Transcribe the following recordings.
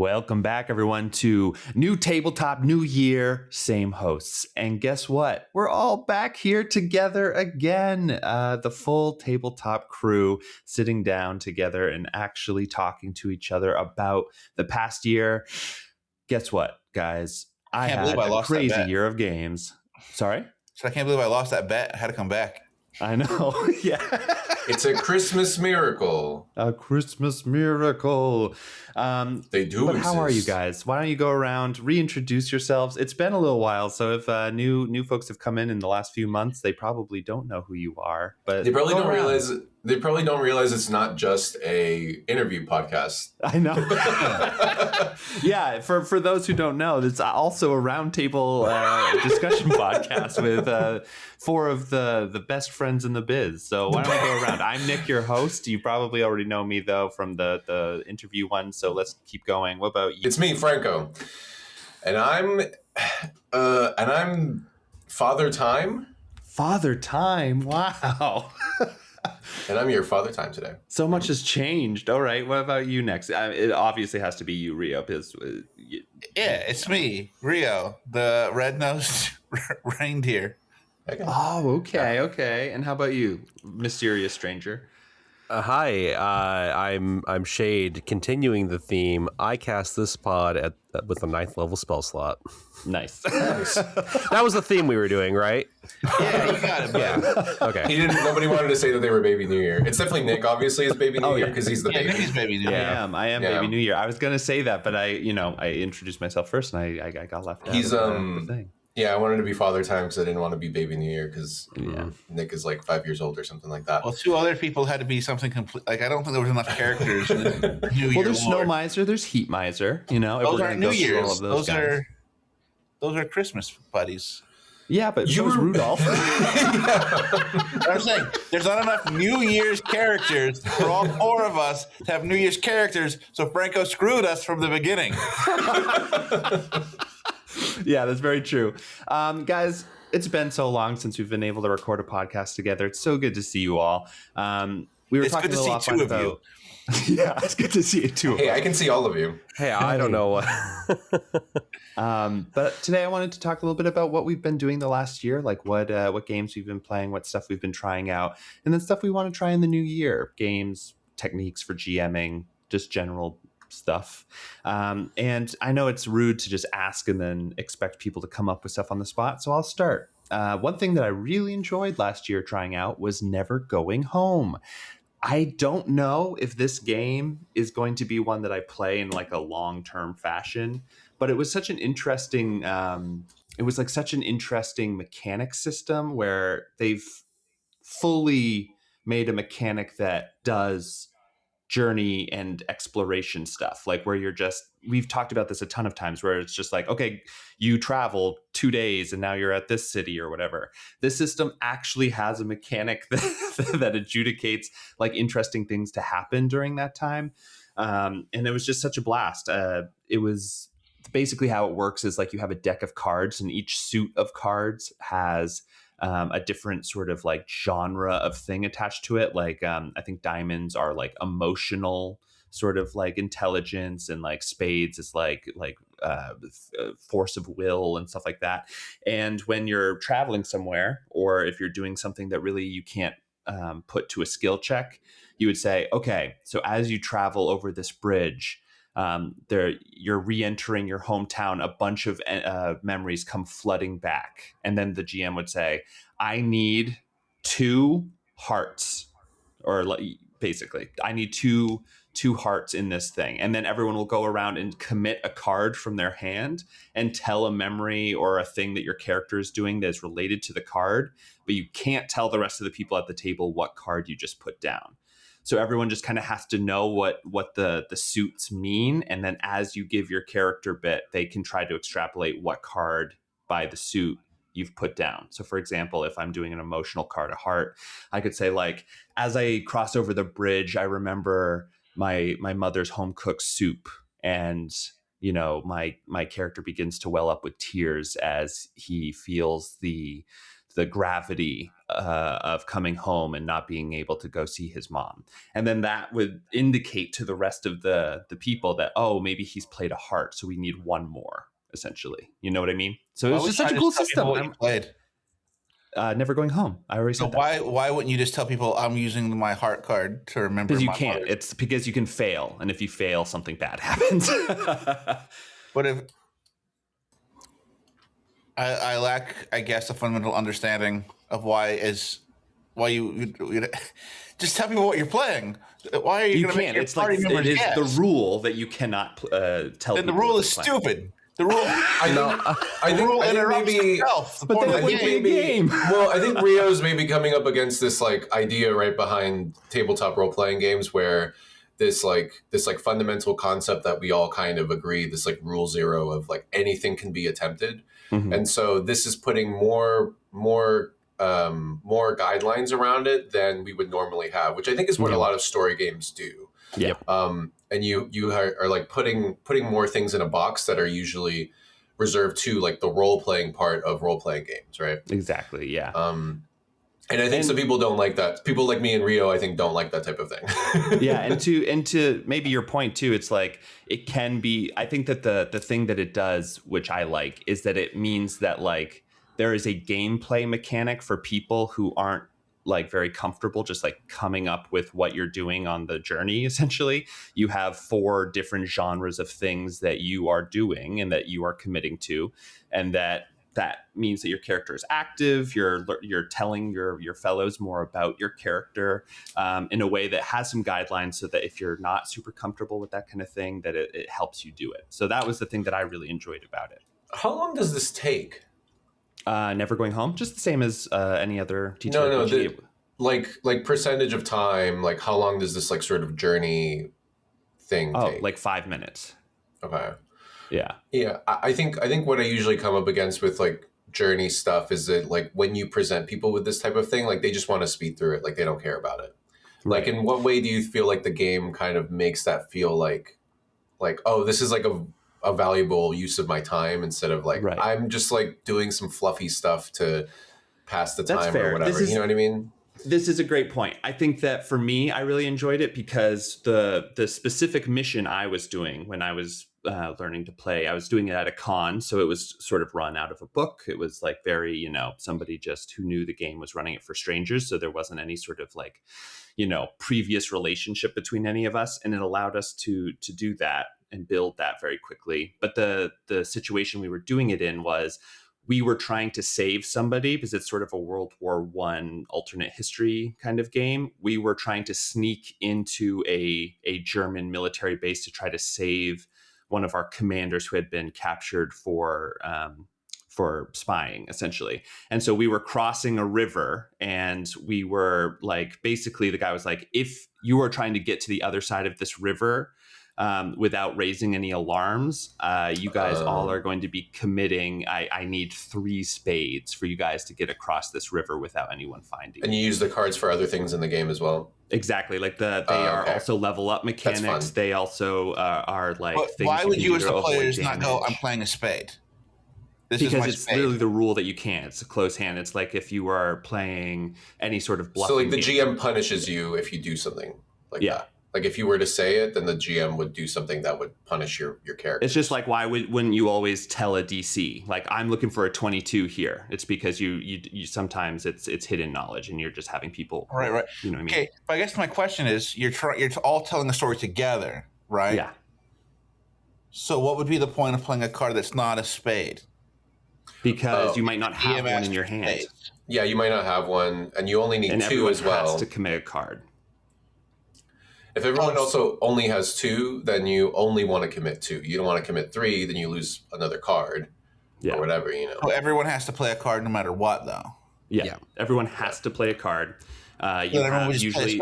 Welcome back, everyone, to new tabletop, new year, same hosts. And guess what? We're all back here together again. The full tabletop crew sitting down together and actually talking to each other about the past year. Guess what, guys? I had a crazy year of games. Sorry? So I can't believe I lost that bet. I had to come back. I know. Yeah. It's a Christmas miracle. A Christmas miracle. They do But exist. how are you guys? Why don't you go around, reintroduce yourselves? It's been a little while, so if new folks have come in the last few months, they probably don't know who you are. But they probably don't realize. They probably don't realize it's not just a interview podcast. I know. Yeah, for those who don't know, it's also a roundtable discussion podcast with four of the best friends in the biz. So why don't we go around? I'm Nick, your host. You probably already know me though from the interview one. So let's keep going. What about you? It's me, Franco, and I'm Father Time. Father Time. Wow. And I'm your Father Time today. So much has changed. All right. What about you next? It obviously has to be you, Rio. Yeah, it's me, Rio, the red-nosed reindeer. Okay. Oh, okay. Okay. And how about you, mysterious stranger? Hi, I'm Shade. Continuing the theme, I cast this pod with a 9th level spell slot. Nice. That was the theme we were doing, right? Yeah, you got it, man. Yeah. Okay. Nobody wanted to say that they were Baby New Year. It's definitely Nick, obviously, is Baby New Year because he's the baby. Nicky's Baby New Year. I am Baby New Year. I was gonna say that, but I introduced myself first, and I got left out. He's of the thing. Yeah, I wanted to be Father Time because I didn't want to be Baby New Year because Nick is like 5 years old or something like that. Well, 2 other people had to be something complete. Like, I don't think there was enough characters. In the New Year There's lore. Snow Miser, there's Heat Miser. Those aren't New Year's. Those Those are Christmas buddies. Yeah, but so is Rudolph. I'm saying there's not enough New Year's characters for all 4 of us to have New Year's characters, so Franco screwed us from the beginning. Yeah, that's very true. Guys, it's been so long since we've been able to record a podcast together. It's so good to see you all. We were talking a little offline about... Yeah, it's good to see you too. Hey, I can see all of you. Hey, I don't know what. But today I wanted to talk a little bit about what we've been doing the last year, like what games we've been playing, what stuff we've been trying out, and then stuff we want to try in the new year. Games, techniques for GMing, just general stuff. And I know it's rude to just ask and then expect people to come up with stuff on the spot, so I'll start. One thing that I really enjoyed last year trying out was Never Going Home. I don't know if this game is going to be one that I play in like a long-term fashion, but it was such an interesting, such an interesting mechanic system where they've fully made a mechanic that does journey and exploration stuff, like where we've talked about this a ton of times, where it's just like, okay, you travel 2 days and now you're at this city or whatever. This system actually has a mechanic that adjudicates like interesting things to happen during that time. And it was just such a blast. It was basically how it works is like you have a deck of cards, and each suit of cards has a different sort of like genre of thing attached to it. Like I think diamonds are like emotional sort of like intelligence, and like spades is like force of will and stuff like that. And when you're traveling somewhere, or if you're doing something that really you can't put to a skill check, you would say, okay, so as you travel over this bridge, you're re-entering your hometown, a bunch of memories come flooding back. And then the GM would say, I need 2 hearts, or basically I need two hearts in this thing. And then everyone will go around and commit a card from their hand and tell a memory or a thing that your character is doing that is related to the card, but you can't tell the rest of the people at the table what card you just put down. So everyone just kind of has to know what the suits mean. And then as you give your character bit, they can try to extrapolate what card by the suit you've put down. So for example, if I'm doing an emotional card, a heart, I could say like, as I cross over the bridge, I remember my mother's home cooked soup. And, you know, my character begins to well up with tears as he feels the gravity of coming home and not being able to go see his mom. And then that would indicate to the rest of the people that, oh, maybe he's played a heart, so we need one more, essentially. You know what I mean? So it was just such a cool system. What you played. Never Going Home. I already said that. Why wouldn't you just tell people I'm using my heart card to remember? Because you can't. Mother. It's because you can fail, and if you fail, something bad happens. But if I lack, I guess, a fundamental understanding of why you just tell people what you're playing. Why are you going to make your party members guess? It is the rule that you cannot tell. Then the rule is stupid. The rule. I think maybe. Well, I think Rio's maybe coming up against this like idea right behind tabletop role playing games where this fundamental concept that we all kind of agree, this like rule zero of like anything can be attempted. Mm-hmm. And so this is putting more guidelines around it than we would normally have, which I think is what a lot of story games do. Yeah. And you are like putting more things in a box that are usually reserved to like the role playing part of role playing games, right? Exactly. Yeah. And I think some people don't like that. People like me and Rio, I think, don't like that type of thing. Yeah, and to maybe your point too, it's like it can be. I think that the thing that it does, which I like, is that it means that like there is a gameplay mechanic for people who aren't like very comfortable just like coming up with what you're doing on the journey. Essentially, you have 4 different genres of things that you are doing and that you are committing to, and that means that your character is active. You're telling your fellows more about your character in a way that has some guidelines, so that if you're not super comfortable with that kind of thing, that it helps you do it. So that was the thing that I really enjoyed about it. How long does this take? Never Going Home, just the same as any other ttrpg. Like percentage of time. Like how long does this like sort of journey thing take? Like 5 minutes. Okay. Yeah. I think what I usually come up against with like journey stuff is that like when you present people with this type of thing, like they just want to speed through it, like they don't care about it. Right. Like in what way do you feel like the game kind of makes that feel like oh, this is like a valuable use of my time instead of like I'm just like doing some fluffy stuff to pass the time or whatever. You know what I mean? This is a great point. I think that for me, I really enjoyed it because the specific mission I was doing when I was learning to play, I was doing it at a con. So it was sort of run out of a book. It was like very, somebody just who knew the game was running it for strangers. So there wasn't any sort of like, previous relationship between any of us. And it allowed us to do that and build that very quickly. But the situation we were doing it in was we were trying to save somebody because it's sort of a World War I alternate history kind of game. We were trying to sneak into a German military base to try to save one of our commanders who had been captured for spying, essentially. And so we were crossing a river, and we were like, basically the guy was like, if you are trying to get to the other side of this river without raising any alarms, you guys all are going to be committing. I need 3 spades for you guys to get across this river without anyone finding. And you use the cards for other things in the game as well. Exactly, like they are also level up mechanics. They also are like. But things why would you as the players damage. Not go? I'm playing a spade. Because it's literally the rule that you can't. It's a close hand. It's like if you are playing any sort of bluffing. So like the game. GM punishes you if you do something like that. Like if you were to say it, then the GM would do something that would punish your character. It's just like, wouldn't you always tell a DC like I'm looking for a 22 here? It's because you sometimes it's hidden knowledge and you're just having people. Right. You know what I mean? Okay, but I guess my question is, you're all telling a story together, right? Yeah. So what would be the point of playing a card that's not a spade? Because you might not have one in your hand. Spades. Yeah, you might not have one, and you only need 2 as well. Has to commit a card. If everyone also only has 2, then you only want to commit 2. You don't want to commit 3, then you lose another card or whatever, So everyone has to play a card no matter what, though. Yeah. Everyone has to play a card. You have usually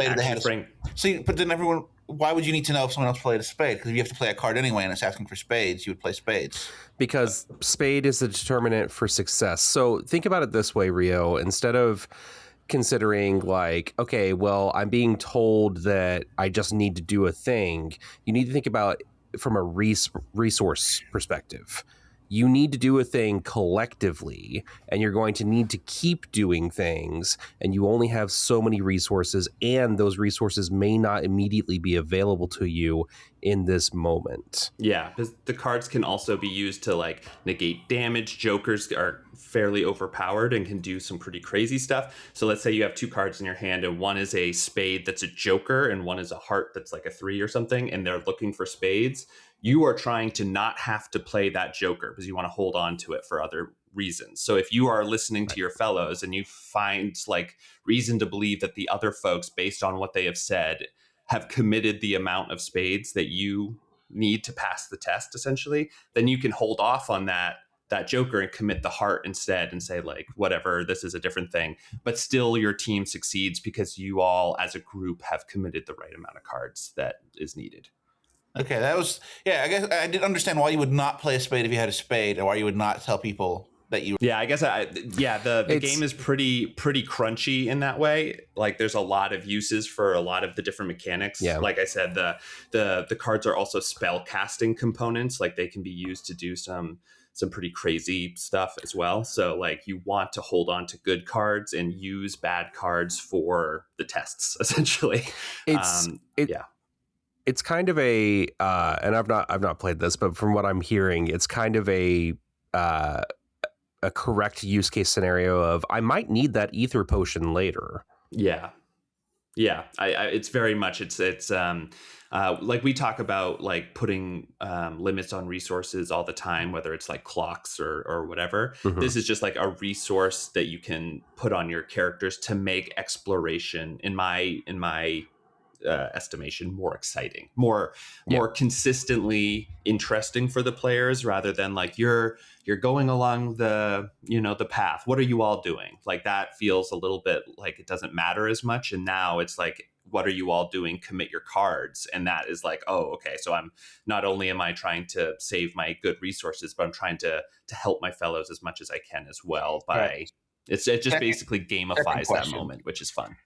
See, but then everyone. Why would you need to know if someone else played a spade? Because if you have to play a card anyway and it's asking for spades, you would play spades. Because spade is the determinant for success. So think about it this way, Rio. Instead of considering like, okay, well, I'm being told that I just need to do a thing, you need to think about it from a resource perspective. you need to do a thing collectively, and you're going to need to keep doing things, and you only have so many resources, and those resources may not immediately be available to you in this moment. Yeah, because the cards can also be used to like negate damage. Jokers are fairly overpowered and can do some pretty crazy stuff. So let's say you have two cards in your hand, and one is a spade that's a joker, and one is a heart that's like a 3 or something, and they're looking for spades. You are trying to not have to play that joker because you want to hold on to it for other reasons. So if you are listening to your fellows and you find like reason to believe that the other folks, based on what they have said, have committed the amount of spades that you need to pass the test, essentially, then you can hold off on that joker and commit the heart instead and say like, whatever, this is a different thing. But still your team succeeds because you all as a group have committed the right amount of cards that is needed. Okay, that was, yeah, I guess I didn't understand why you would not play a spade if you had a spade, or why you would not tell people that you... Yeah, I guess, the game is pretty crunchy in that way. Like, there's a lot of uses for a lot of the different mechanics. Yeah. Like I said, the cards are also spell casting components. Like, they can be used to do some pretty crazy stuff as well. So, like, you want to hold on to good cards and use bad cards for the tests, essentially. It's kind of a, and I've not played this, but from what I'm hearing, it's kind of a correct use case scenario of I might need that ether potion later. Yeah. It's very much it's like we talk about like putting limits on resources all the time, whether it's like clocks or whatever. Mm-hmm. This is just like a resource that you can put on your characters to make exploration, in my estimation, more exciting, more consistently interesting for the players, rather than like you're going along the path. What are you all doing? Like, that feels a little bit like it doesn't matter as much. And now it's like, what are you all doing? Commit your cards. And that is like, oh, okay. So I'm not only am I trying to save my good resources, but I'm trying to help my fellows as much as I can as well. It just basically gamifies that moment, which is fun.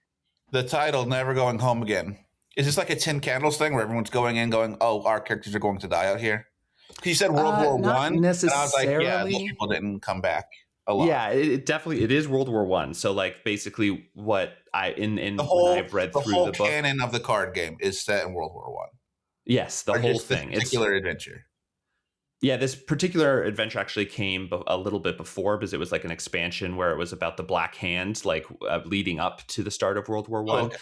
The title, Never Going Home Again. Is this like a 10 Candles thing where everyone's going in going, oh, our characters are going to die out here? Because you said World War One, and I was like, yeah, those people didn't come back alive. Yeah, it is World War One. So like basically what I when I've read through the whole canon of the card game is set in World War One. Yes, the whole thing. Particular adventure. Yeah, this particular adventure actually came a little bit before, because it was like an expansion where it was about the Black Hand, like leading up to the start of World War One. Okay.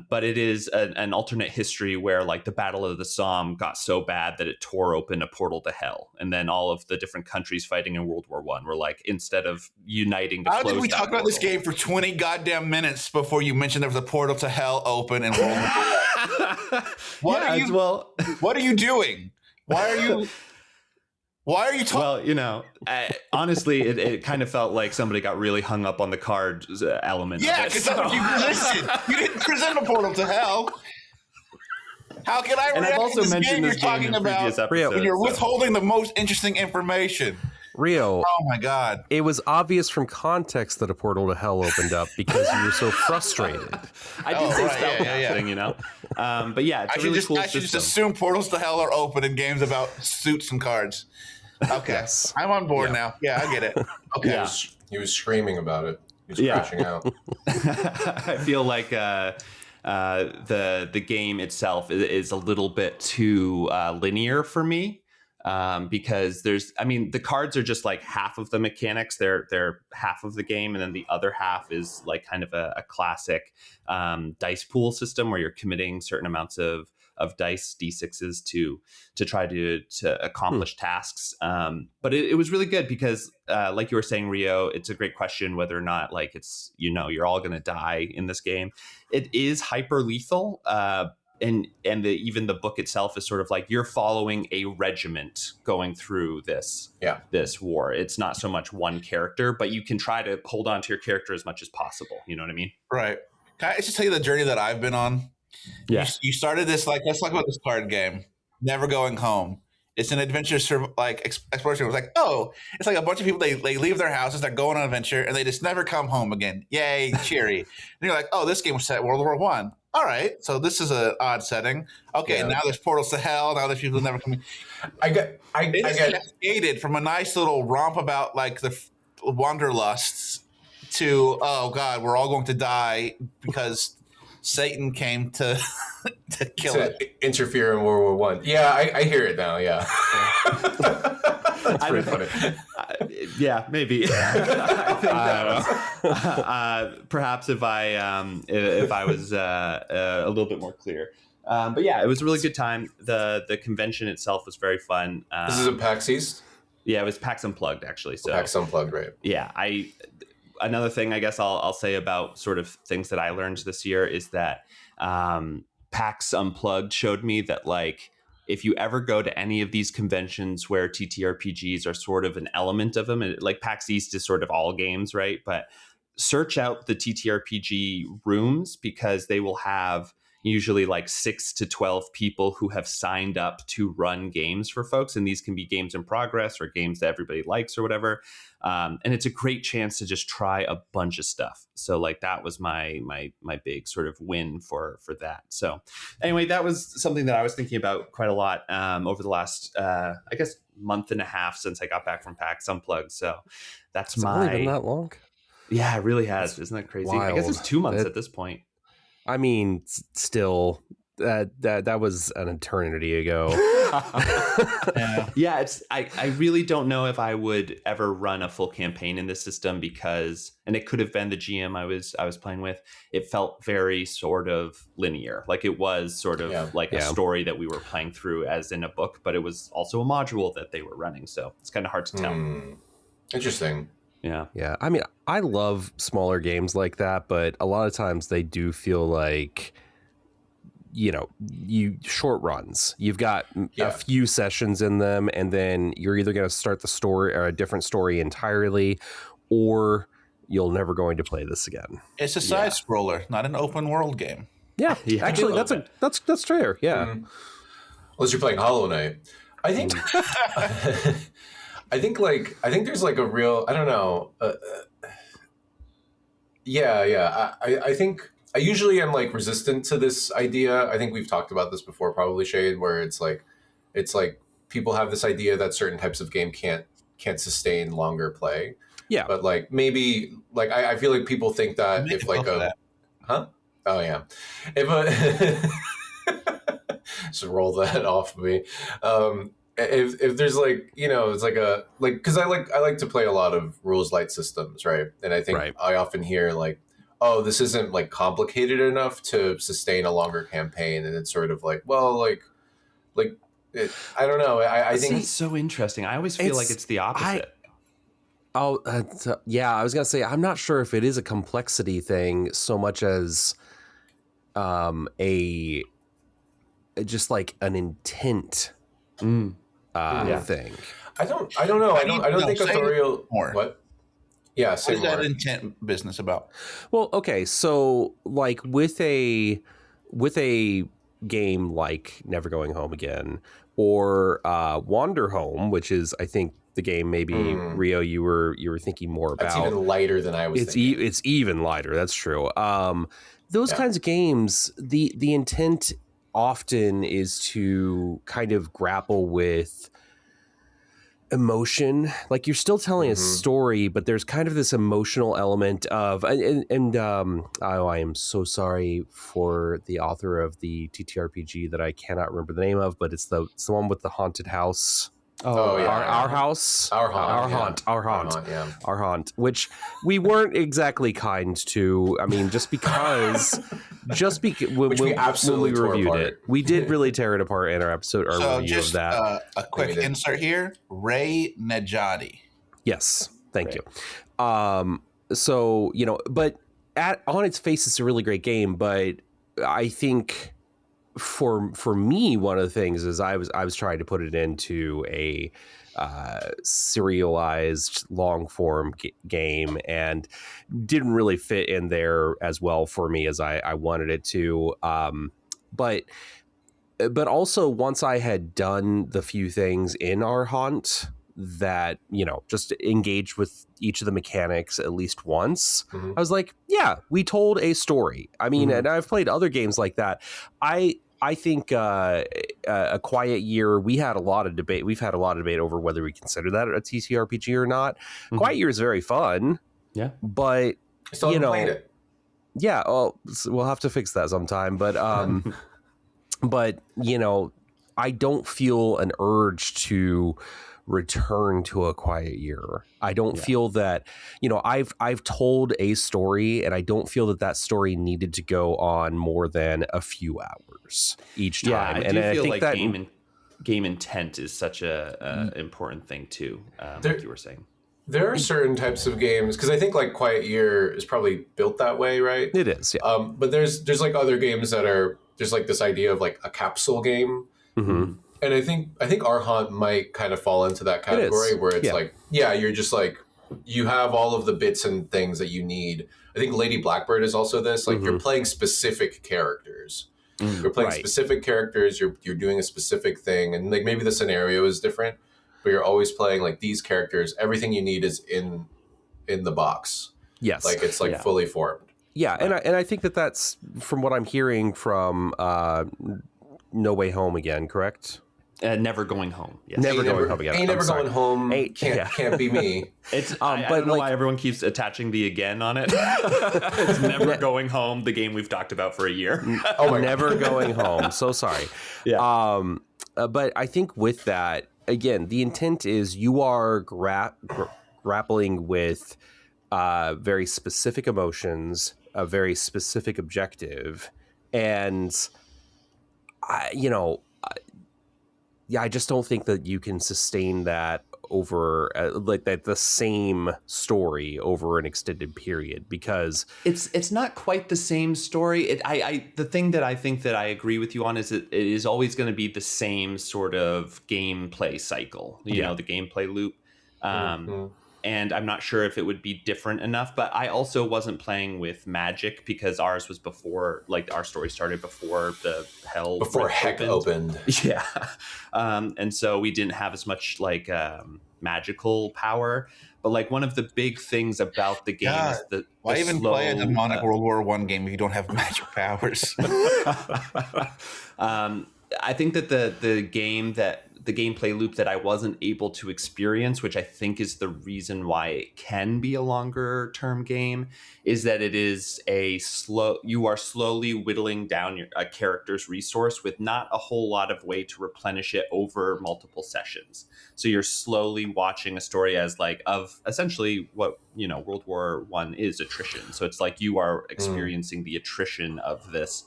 But it is an alternate history where like the Battle of the Somme got so bad that it tore open a portal to hell, and then all of the different countries fighting in World War One were like, instead of uniting to how close did we talk about this game for 20 goddamn minutes before you mentioned there was a portal to hell open in World War One? What are you doing? Why are you talking? Well, honestly, it kind of felt like somebody got really hung up on the card element. Yeah, because you didn't present a portal to hell. How can I? And I've also mentioned this game in previous episodes, when you're withholding the most interesting information. Rio, oh my God! It was obvious from context that a portal to hell opened up because you were so frustrated. I did say spellcasting, but yeah, it's a really cool system. I should just assume portals to hell are open in games about suits and cards. Okay, yes. I'm on board now. Yeah, I get it. Okay, yeah. He was screaming about it. He was crashing out. I feel like the game itself is a little bit too linear for me. Because the cards are just like half of the mechanics. They're half of the game, and then the other half is like kind of a classic dice pool system where you're committing certain amounts of dice, d6s, to try to accomplish tasks. But it was really good because, like you were saying, Rio, it's a great question whether or not like it's you're all going to die in this game. It is hyper lethal. And even the book itself is sort of like you're following a regiment going through this war. It's not so much one character, but you can try to hold on to your character as much as possible. You know what I mean? Right. Can I just tell you the journey that I've been on? Yeah. You started this, like, let's talk about this card game, Never Going Home. It's an adventure exploration. It was like, oh, it's like a bunch of people. They leave their houses, they're going on an adventure, and they just never come home again. Yay, cheery! And you're like, oh, this game was set in World War I. All right, so this is an odd setting. Okay, now there's portals to hell. Now there's people who never come in. I got cascaded from a nice little romp about like the wanderlusts to, oh God, we're all going to die because Satan came to kill it. Interfere in World War I. Yeah, I hear it now. Yeah. That's pretty funny. Yeah, maybe. I think perhaps if I was a little bit more clear. But yeah, it was a really good time. The convention itself was very fun. This is at PAX East? Yeah, it was PAX Unplugged, actually. So PAX Unplugged, right. Yeah, another thing I guess I'll say about sort of things that I learned this year is that PAX Unplugged showed me that, like, if you ever go to any of these conventions where TTRPGs are sort of an element of them, and like PAX East is sort of all games, right? But search out the TTRPG rooms, because they will have usually like 6 to 12 people who have signed up to run games for folks. And these can be games in progress or games that everybody likes or whatever. And it's a great chance to just try a bunch of stuff. So like that was my big sort of win for that. So anyway, that was something that I was thinking about quite a lot over the last, I guess, month and a half since I got back from PAX Unplugged. So that's it's only been that long? Yeah, it really has. Isn't that crazy? Wild. I guess it's 2 months at this point. I mean, still, that was an eternity ago. Yeah, I really don't know if I would ever run a full campaign in this system, because, and it could have been the GM I was playing with, it felt very sort of linear. Like it was sort of a story that we were playing through as in a book, but it was also a module that they were running. So it's kind of hard to tell. Interesting. Yeah. I mean, I love smaller games like that, but a lot of times they do feel like, short runs. You've got a few sessions in them, and then you're either going to start the story or a different story entirely, or you're never going to play this again. It's a side scroller, not an open world game. Yeah, actually, that's fair. Yeah, unless you're playing Hollow Knight, I think. I think there's like a real, I don't know. I think I usually am like resistant to this idea. I think we've talked about this before, probably, Shade, where it's like people have this idea that certain types of game can't sustain longer play. Yeah. But like maybe like I feel like people think that if like huh? Oh yeah. If just roll that off of me. If there's like, it's like a, like, because I like to play a lot of rules light systems, right? And I think I often hear like, oh, this isn't like complicated enough to sustain a longer campaign, and it's sort of like, well, I don't know. I think it's so interesting. I always feel like it's the opposite. I was gonna say, I'm not sure if it is a complexity thing so much as just like an intent thing. I don't know. I don't think authorial more. What? Yeah, say what is that intent business about? Well, okay, so like with a game like Never Going Home Again or Wander Home, which is, I think, the game maybe Rio you were thinking more about. It's even lighter than I was thinking. It's even lighter. That's true. Those kinds of games, the intent often is to kind of grapple with emotion. Like you're still telling a story, but there's kind of this emotional element of I am so sorry for the author of the TTRPG that I cannot remember the name of, but it's the one with the haunted house. Our haunt, which we weren't exactly kind to. I mean, just because when we reviewed it, we did really tear it apart in our episode or review of that. A quick insert here: Ray Najati. Yes, thank you. So but on its face, it's a really great game. But I think for me, one of the things is I was trying to put it into a serialized long form game, and didn't really fit in there as well for me as I wanted it to. But but also once I had done the few things in our haunt that, you know, just engaged with each of the mechanics at least once, I was like, yeah, we told a story. I mean, and I've played other games like that. I think A Quiet Year, we've had a lot of debate over whether we consider that a TTRPG or not. Quiet Year is very fun. Yeah. But, I still haven't played it. Yeah, we'll have to fix that sometime. But, but, you know, I don't feel an urge to return to A Quiet Year. I don't feel that, you know, I've told a story, and I don't feel that story needed to go on more than a few hours each time. Yeah, I and do I feel think like that game intent is such a important thing too, like you were saying. There are certain types of games, because I think like Quiet Year is probably built that way, right? It is, yeah. But there's like other games that are there's like this idea of like a capsule game. And I think our haunt might kind of fall into that category where it's like, you're just like, you have all of the bits and things that you need. I think Lady Blackbird is also this, like you're playing specific characters. You're playing specific characters, you're doing a specific thing, and like maybe the scenario is different, but you're always playing like these characters. Everything you need is in the box. Yes. Like it's like fully formed. Yeah, and I think that's from what I'm hearing from No Way Home again, correct? Never Going Home. Yes. Never Going Home again. Ain't Never Going Home. Can't be me. It's I don't know why everyone keeps attaching the again on it. It's Never Going Home, the game we've talked about for a year. Oh my Never Going Home. So sorry. Yeah. But I think with that, again, the intent is you are grappling with very specific emotions, a very specific objective, and I just don't think that you can sustain that over like that the same story over an extended period, because it's not quite the same story. The thing that I think that I agree with you on is it is always going to be the same sort of gameplay cycle, you know, the gameplay loop. And I'm not sure if it would be different enough, but I also wasn't playing with magic because ours was before, like our story started before the hell. Before heck opened. Yeah. And so we didn't have as much like magical power. But like one of the big things about the game is that why even play a demonic World War I game if you don't have magic powers? I think that the gameplay loop that I wasn't able to experience, which I think is the reason why it can be a longer term game, is that it is you are slowly whittling down a character's resource with not a whole lot of way to replenish it over multiple sessions. So you're slowly watching a story as like of essentially what, you know, World War I is attrition. So it's like you are experiencing the attrition of this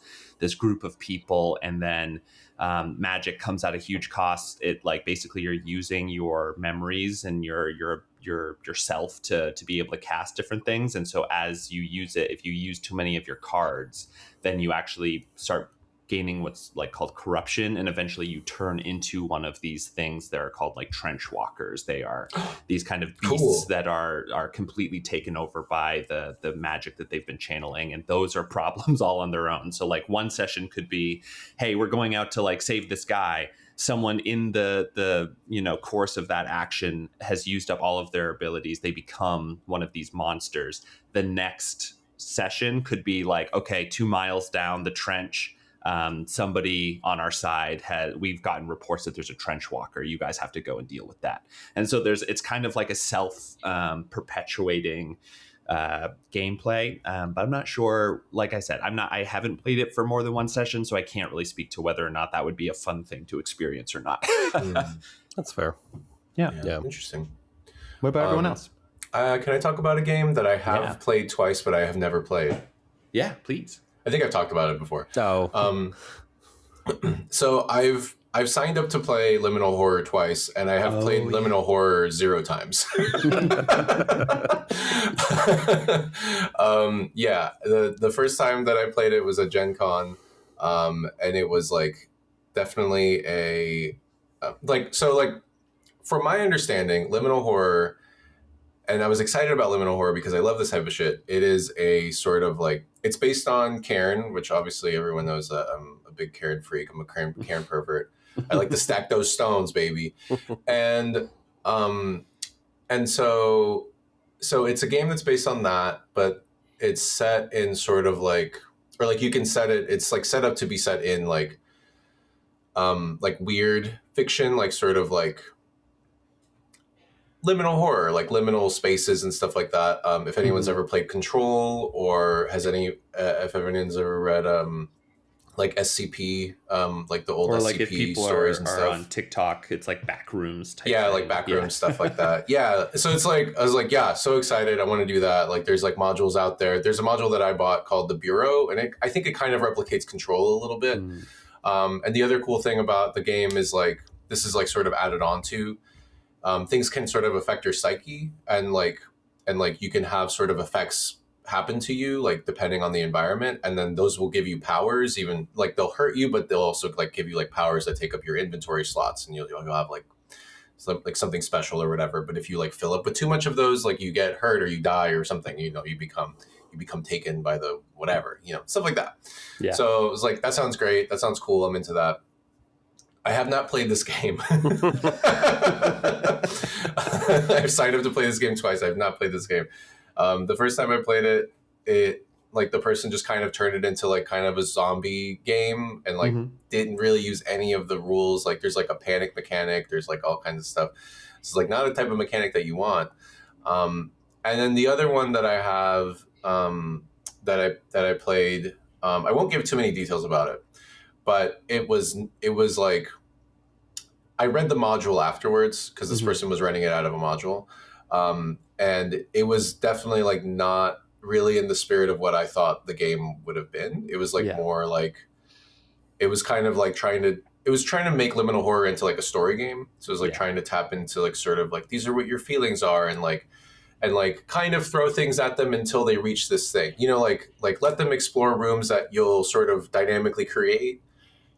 group of people, and then magic comes at a huge cost. It like basically you're using your memories and your yourself to be able to cast different things. And so as you use it, if you use too many of your cards, then you actually start gaining what's like called corruption, and eventually you turn into one of these things that are called like trench walkers. They are these kind of beasts that are completely taken over by the magic that they've been channeling, and those are problems all on their own. So like one session could be, hey, we're going out to like save this guy. Someone in the course of that action has used up all of their abilities. They become one of these monsters. The next session could be like, okay, 2 miles down the trench, somebody on our side we've gotten reports that there's a trench walker. You guys have to go and deal with that. And so it's kind of like a self perpetuating gameplay. But I'm not sure, like I said, I haven't played it for more than one session, so I can't really speak to whether or not that would be a fun thing to experience or not. That's fair. Yeah. Interesting. What about everyone else? Can I talk about a game that I have played twice, but I have never played? Yeah, please. I think I've talked about it before. Oh. So I've signed up to play Liminal Horror twice, and I have played Liminal Horror 0 times. The first time that I played it was at Gen Con, and it was like definitely from my understanding, Liminal Horror I was excited about Liminal Horror because I love this type of shit. It is a sort of like, it's based on Karen, which obviously everyone knows that I'm a big Karen freak. I'm a Karen pervert. I like to stack those stones, baby. And so it's a game that's based on that, but it's set in sort of like, or like you can set it, it's like set up to be set in like weird fiction, like sort of like liminal horror, like liminal spaces and stuff like that. If anyone's ever played Control, or has if anyone's ever read like SCP, like the old or SCP like if people stories and are stuff on TikTok, it's like backrooms type yeah, thing. like backroom stuff like that. Yeah, so it's like I was like, yeah, so excited, I want to do that. Like there's like modules out there. There's a module that I bought called the Bureau, and I think it kind of replicates Control a little bit. And the other cool thing about the game is like, this is like sort of added on to things can sort of affect your psyche, and like you can have sort of effects happen to you, like depending on the environment, and then those will give you powers. Even like they'll hurt you, but they'll also like give you like powers that take up your inventory slots, and you'll have like something special or whatever. But if you like fill up with too much of those, like you get hurt or you die or something, you become taken by the whatever, stuff like that. Yeah. So it was like, that sounds great, that sounds cool, I'm into that. I have not played this game. I've signed up to play this game twice. I have not played this game. The first time I played it like the person just kind of turned it into like kind of a zombie game, and like didn't really use any of the rules. Like there's like a panic mechanic. There's like all kinds of stuff. It's like not a type of mechanic that you want. And then the other one that I have that I played, I won't give too many details about it, but it was like, I read the module afterwards because this person was renting it out of a module. And it was definitely like not really in the spirit of what I thought the game would have been. It was like more like, it was kind of like trying to make Liminal Horror into like a story game. So it was like trying to tap into like sort of like, these are what your feelings are, and like kind of throw things at them until they reach this thing, like let them explore rooms that you'll sort of dynamically create.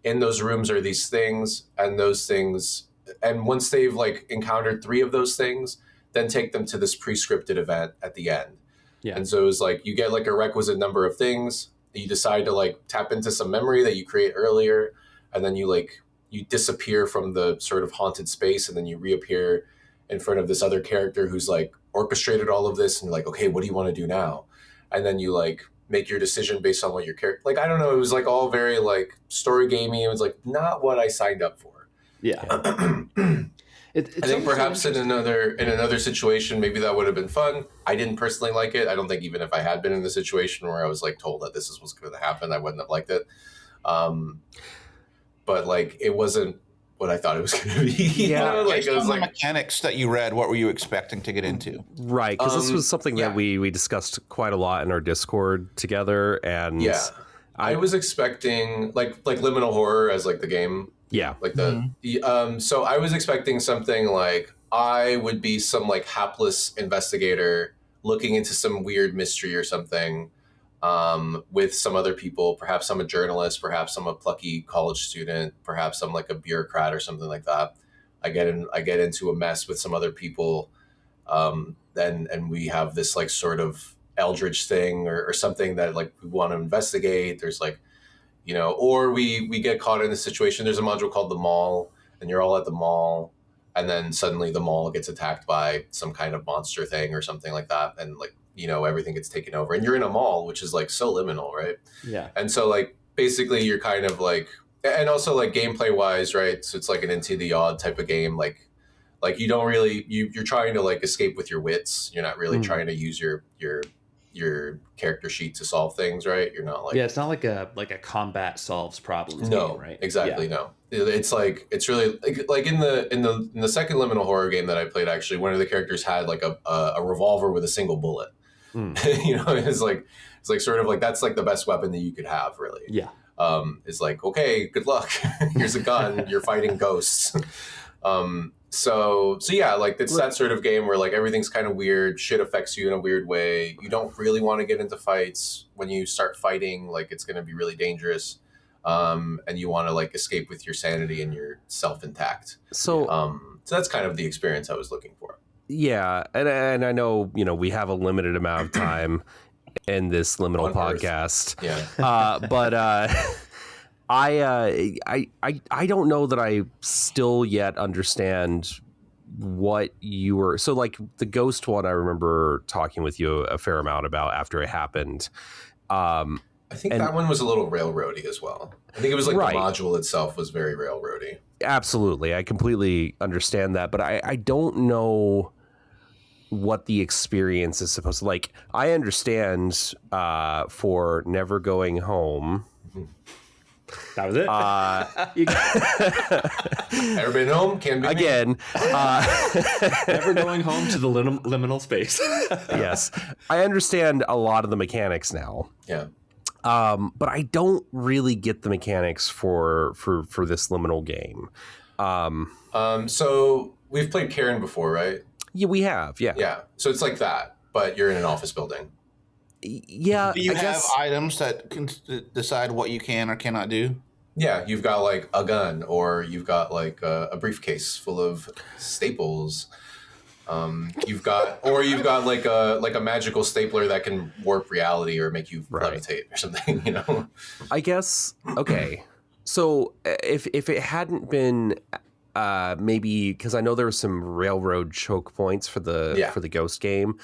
In those rooms are these things, and those things, and once they've like encountered 3 of those things, then take them to this pre-scripted event at the end. Yeah. And so it was like, you get like a requisite number of things, you decide to like tap into some memory that you create earlier, and then you disappear from the sort of haunted space, and then you reappear in front of this other character who's like orchestrated all of this, and you're like, okay, what do you want to do now? And then you like make your decision based on what your character, like, I don't know, it was like all very like story gamey. It was like not what I signed up for. Yeah. I think perhaps in another situation, maybe that would have been fun. I didn't personally like it. I don't think even if I had been in the situation where I was like told that this is what's going to happen, I wouldn't have liked it. But like, it wasn't what I thought it was going to be. Yeah. Like, it was like mechanics that you read. What were you expecting to get into? Right. Because this was something that we discussed quite a lot in our Discord together. And I was expecting like Liminal Horror as like the game. Yeah. Like so I was expecting something like I would be some like hapless investigator looking into some weird mystery or something with some other people. Perhaps I'm a journalist, perhaps I'm a plucky college student, perhaps I'm like a bureaucrat or something like that. I get into a mess with some other people, and we have this like sort of eldritch thing or something that like we want to investigate. There's like, or we get caught in a situation. There's a module called the mall, and you're all at the mall, and then suddenly the mall gets attacked by some kind of monster thing or something like that, and like, everything gets taken over, and you're in a mall, which is like so liminal, right? Yeah. And so like basically you're kind of like, and also like gameplay wise, right? So it's like an Into the Odd type of game, like you don't really, you're trying to like escape with your wits. You're not really trying to use your character sheet to solve things, right? You're not like, it's not like a combat solves problems game, right? Exactly. No, it's like, it's really like in the second Liminal Horror game that I played, actually one of the characters had like a revolver with a single bullet. It's like sort of like, that's like the best weapon that you could have, really. Yeah. It's like, okay, good luck. Here's a gun. You're fighting ghosts. So yeah, like it's that sort of game where like everything's kind of weird. Shit affects you in a weird way. You don't really want to get into fights. When you start fighting, like it's going to be really dangerous. And you want to like escape with your sanity and your self intact. So that's kind of the experience I was looking for. Yeah, and I know, we have a limited amount of time in this liminal podcast. Yeah. But I don't know that I still yet understand what you were. So like the ghost one, I remember talking with you a fair amount about after it happened. I think that one was a little railroady as well. I think it was like the module itself was very railroady. Absolutely. I completely understand that, but I don't know what the experience is supposed to like. I understand for never going home. That was it. Ever been home? Can be again. Never going home to the liminal space. Yes, I understand a lot of the mechanics now. Yeah. But I don't really get the mechanics for this liminal game. So we've played Karen before, right? Yeah, we have. Yeah. Yeah. So it's like that, but you're in an office building. Yeah. Do you have items that can decide what you can or cannot do? Yeah, you've got like a gun, or you've got like a briefcase full of staples. You've got like a magical stapler that can warp reality or make you levitate or something. I guess. Okay. So if it hadn't been maybe because I know there were some railroad choke points for the ghost game.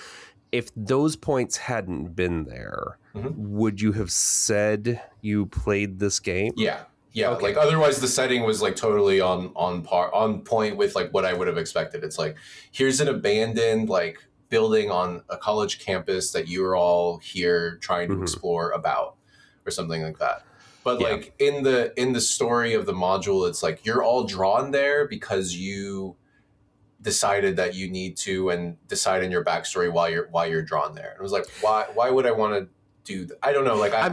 If those points hadn't been there, would you have said you played this game? Yeah. Okay. Like otherwise the setting was like totally on point with like what I would have expected. It's like, here's an abandoned like building on a college campus that you're all here trying to explore about or something like that. But like in the story of the module, it's like you're all drawn there because you decided that you need to and decide in your backstory why you're drawn there. And it was like, why would I want to do that? I don't know. Like I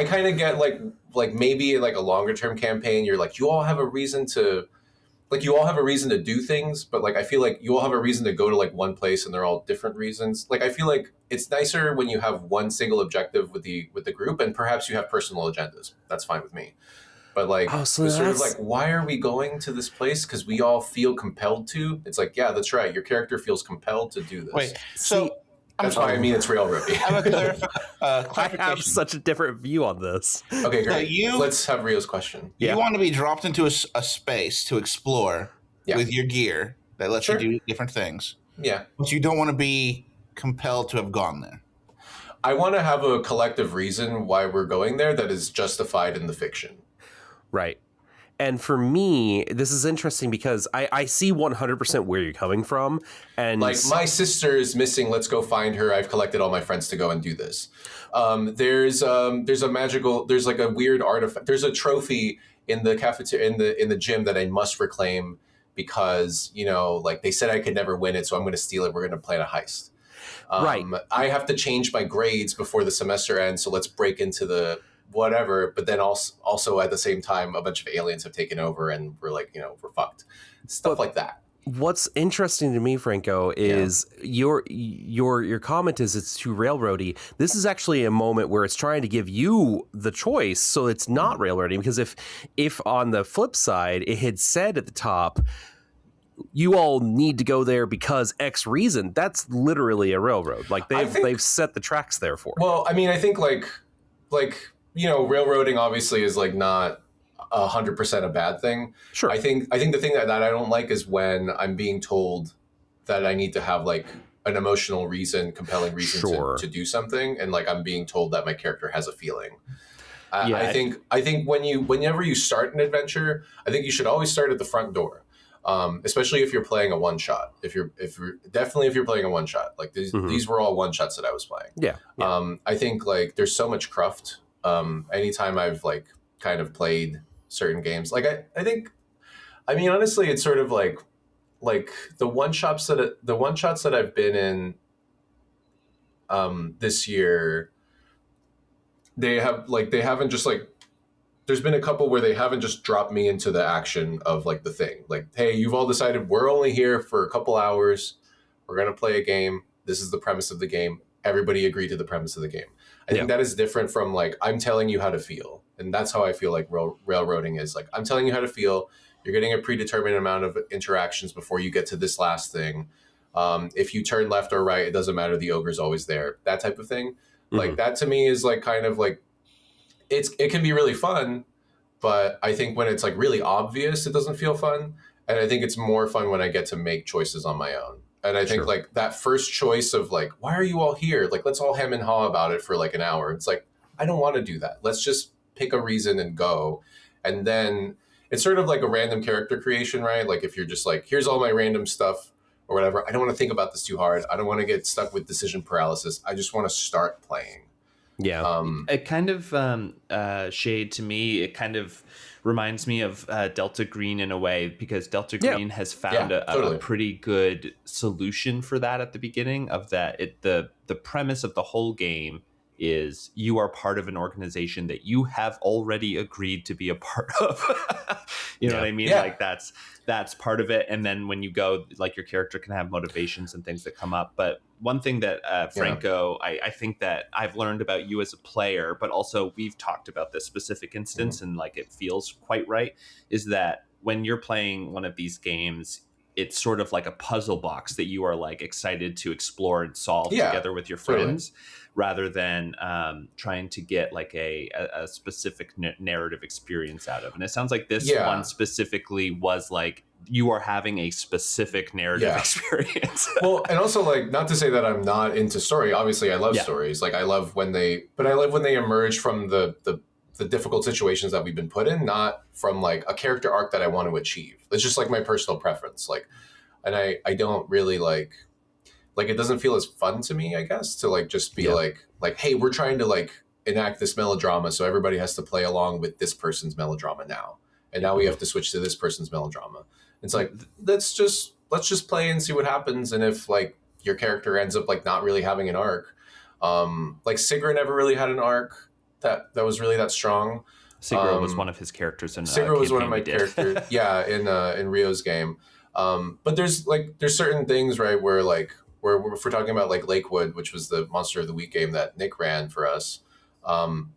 kind of get like maybe in like a longer term campaign, you're like, you all have a reason to do things, but like I feel like you all have a reason to go to like one place and they're all different reasons. Like I feel like it's nicer when you have one single objective with the group, and perhaps you have personal agendas. That's fine with me. But like, sort of like, why are we going to this place? Because we all feel compelled to. It's like, yeah, that's right. Your character feels compelled to do this. Wait, so that's why I mean it's railroady. I have such a different view on this. Okay, great. So let's have Rio's question. You want to be dropped into a space to explore with your gear that lets you do different things. Yeah. But you don't want to be compelled to have gone there. I want to have a collective reason why we're going there that is justified in the fiction. Right. And for me, this is interesting because I see 100% where you're coming from. And like, my sister is missing. Let's go find her. I've collected all my friends to go and do this. There's like a weird artifact. There's a trophy in the cafeteria, in the gym that I must reclaim because, like they said I could never win it. So I'm going to steal it. We're going to plan a heist. Right. I have to change my grades before the semester ends. So let's break into the whatever, but then also at the same time, a bunch of aliens have taken over and we're like, we're fucked. Stuff like that. What's interesting to me, Franco, is your comment is it's too railroady. This is actually a moment where it's trying to give you the choice, so it's not railroady. Because if on the flip side it had said at the top, you all need to go there because X reason, that's literally a railroad. Like they've set the tracks there for. Well, I mean, I think like railroading obviously is like not 100% a bad thing. Sure. I think the thing that I don't like is when I'm being told that I need to have like an emotional reason, compelling reason to do something, and like I'm being told that my character has a feeling. I think whenever you start an adventure, I think you should always start at the front door. Especially if you're playing a one shot. If you're playing a one shot, like these were all one shots that I was playing. Yeah. I think like there's so much cruft. Anytime I've like kind of played certain games, like I mean honestly, it's sort of like the one shots that I've been in this year. They haven't just like. There's been a couple where they haven't just dropped me into the action of like the thing. Like, hey, you've all decided we're only here for a couple hours. We're going to play a game. This is the premise of the game. Everybody agreed to the premise of the game. I think that is different from like, I'm telling you how to feel. And that's how I feel like railroading is. Like, I'm telling you how to feel. You're getting a predetermined amount of interactions before you get to this last thing. If you turn left or right, it doesn't matter. The ogre's always there. That type of thing. Mm-hmm. Like that to me is like kind of like it can be really fun, but I think when it's like really obvious, it doesn't feel fun. And I think it's more fun when I get to make choices on my own. And I think like that first choice of like, why are you all here? Like, let's all hem and haw about it for like an hour. It's like, I don't want to do that. Let's just pick a reason and go. And then it's sort of like a random character creation, right? Like if you're just like, here's all my random stuff or whatever. I don't want to think about this too hard. I don't want to get stuck with decision paralysis. I just want to start playing. Yeah. It kind of shade to me. It kind of reminds me of Delta Green in a way, because Delta Green has found a pretty good solution for that at the beginning of that. The premise of the whole game is you are part of an organization that you have already agreed to be a part of. You know what I mean? Yeah. Like that's part of it. And then when you go, like your character can have motivations and things that come up. But one thing that Franco, I think that I've learned about you as a player, but also we've talked about this specific instance and like it feels quite right, is that when you're playing one of these games, it's sort of like a puzzle box that you are like excited to explore and solve together with your friends, rather than trying to get like a specific narrative experience out of. And it sounds like this one specifically was like you are having a specific narrative experience. Well, and also like, not to say that I'm not into story. Obviously, I love stories. Like I love when they emerge from the difficult situations that we've been put in, not from like a character arc that I want to achieve. It's just like my personal preference. Like, and I don't really like it doesn't feel as fun to me, I guess, to like just be like, hey, we're trying to like enact this melodrama, so everybody has to play along with this person's melodrama now. And now we have to switch to this person's melodrama. It's like, let's just play and see what happens. And if like your character ends up like not really having an arc, like Sigra never really had an arc that was really that strong. Sigra was one of his characters in Sigra was one of my characters. In Rio's game. But there's certain things, right, where like where if we're talking about like Lakewood, which was the Monster of the Week game that Nick ran for us,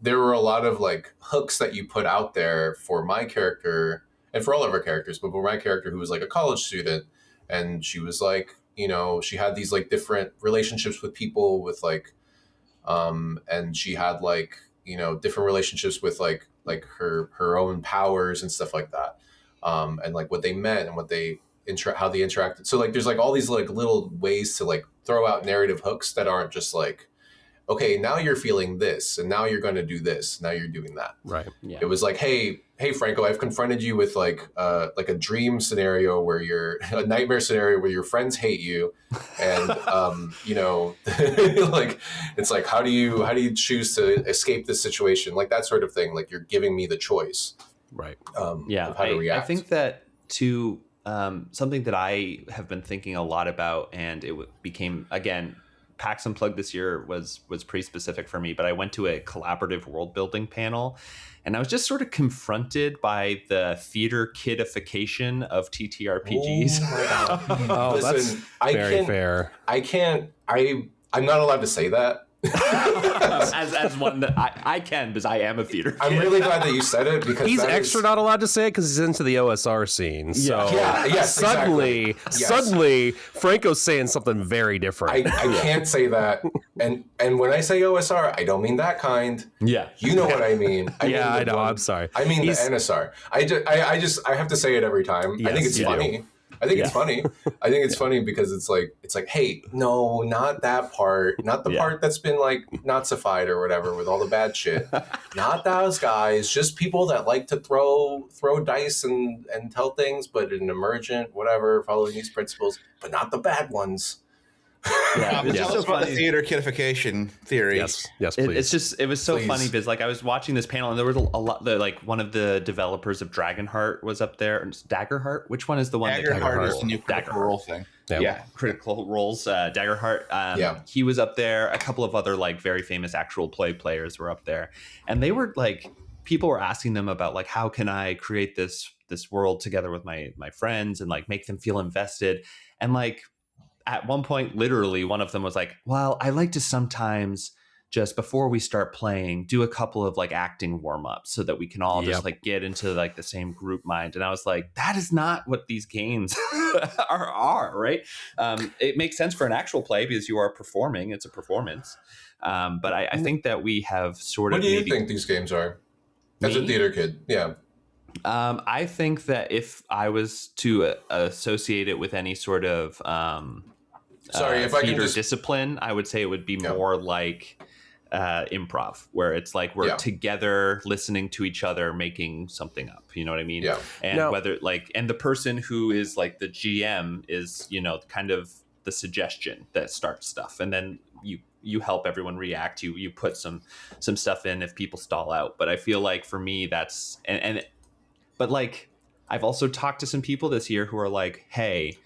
there were a lot of like hooks that you put out there for my character and for all of our characters, but for my character who was like a college student, and she was like, you know, she had these like different relationships with people with like, and she had like, you know, different relationships with like her own powers and stuff like that, and like what they meant and what they how they interacted. So like there's like all these like little ways to like throw out narrative hooks that aren't just like, okay, now you're feeling this and now you're going to do this, now you're doing that. Right. Yeah. It was like, hey Franco, I've confronted you with like a dream scenario where you're a nightmare scenario where your friends hate you, and you know, like it's like how do you choose to escape this situation, like that sort of thing. Like you're giving me the choice, right? Of how to react. I think that too. Something that I have been thinking a lot about, and it became again. PAX Unplugged this year was pretty specific for me, but I went to a collaborative world building panel, and I was just sort of confronted by the theater kidification of ttrpgs. Oh, listen, that's very fair. I'm not allowed to say that. as one that I can, because I am a theater kid. I'm really glad that you said it, because he's extra not allowed to say it because he's into the OSR scene. So suddenly Franco's saying something very different. I can't say that, and when I say OSR, I don't mean that kind. Yeah, you know what I mean. I know. I'm sorry. I mean the NSR. I have to say it every time. Yes, I think it's funny. I think it's funny. I think it's funny because it's like, hey, no, not that part. Not the part that's been like Nazified or whatever with all the bad shit. Not those guys, just people that like to throw dice and tell things, but in emergent, whatever, following these principles, but not the bad ones. Yeah, it's just about the theater kidification theory. Yes, please. It was so funny because like I was watching this panel and there was a lot. Like one of the developers of Dragonheart was up there. Daggerheart. Which one is the one? Daggerheart is the new Critical Role thing. Yeah, Critical Roles. Daggerheart. He was up there. A couple of other like very famous actual play players were up there, and they were like, people were asking them about like, how can I create this world together with my friends and like make them feel invested, and like. At one point, literally, one of them was like, well, I like to sometimes just before we start playing, do a couple of like acting warm-ups so that we can all just like get into like the same group mind. And I was like, that is not what these games are, right? It makes sense for an actual play because you are performing. It's a performance. But I think that we have sort of. What do you think these games are? As a theater kid, yeah. I think that if I was to associate it with any sort of if I can theater discipline, I would say it would be more like improv, where it's like we're together listening to each other making something up, you know what I mean? And whether like, and the person who is like the GM is, you know, kind of the suggestion that starts stuff, and then you help everyone react, you put some stuff in if people stall out. But I feel like for me that's but like I've also talked to some people this year who are like, hey,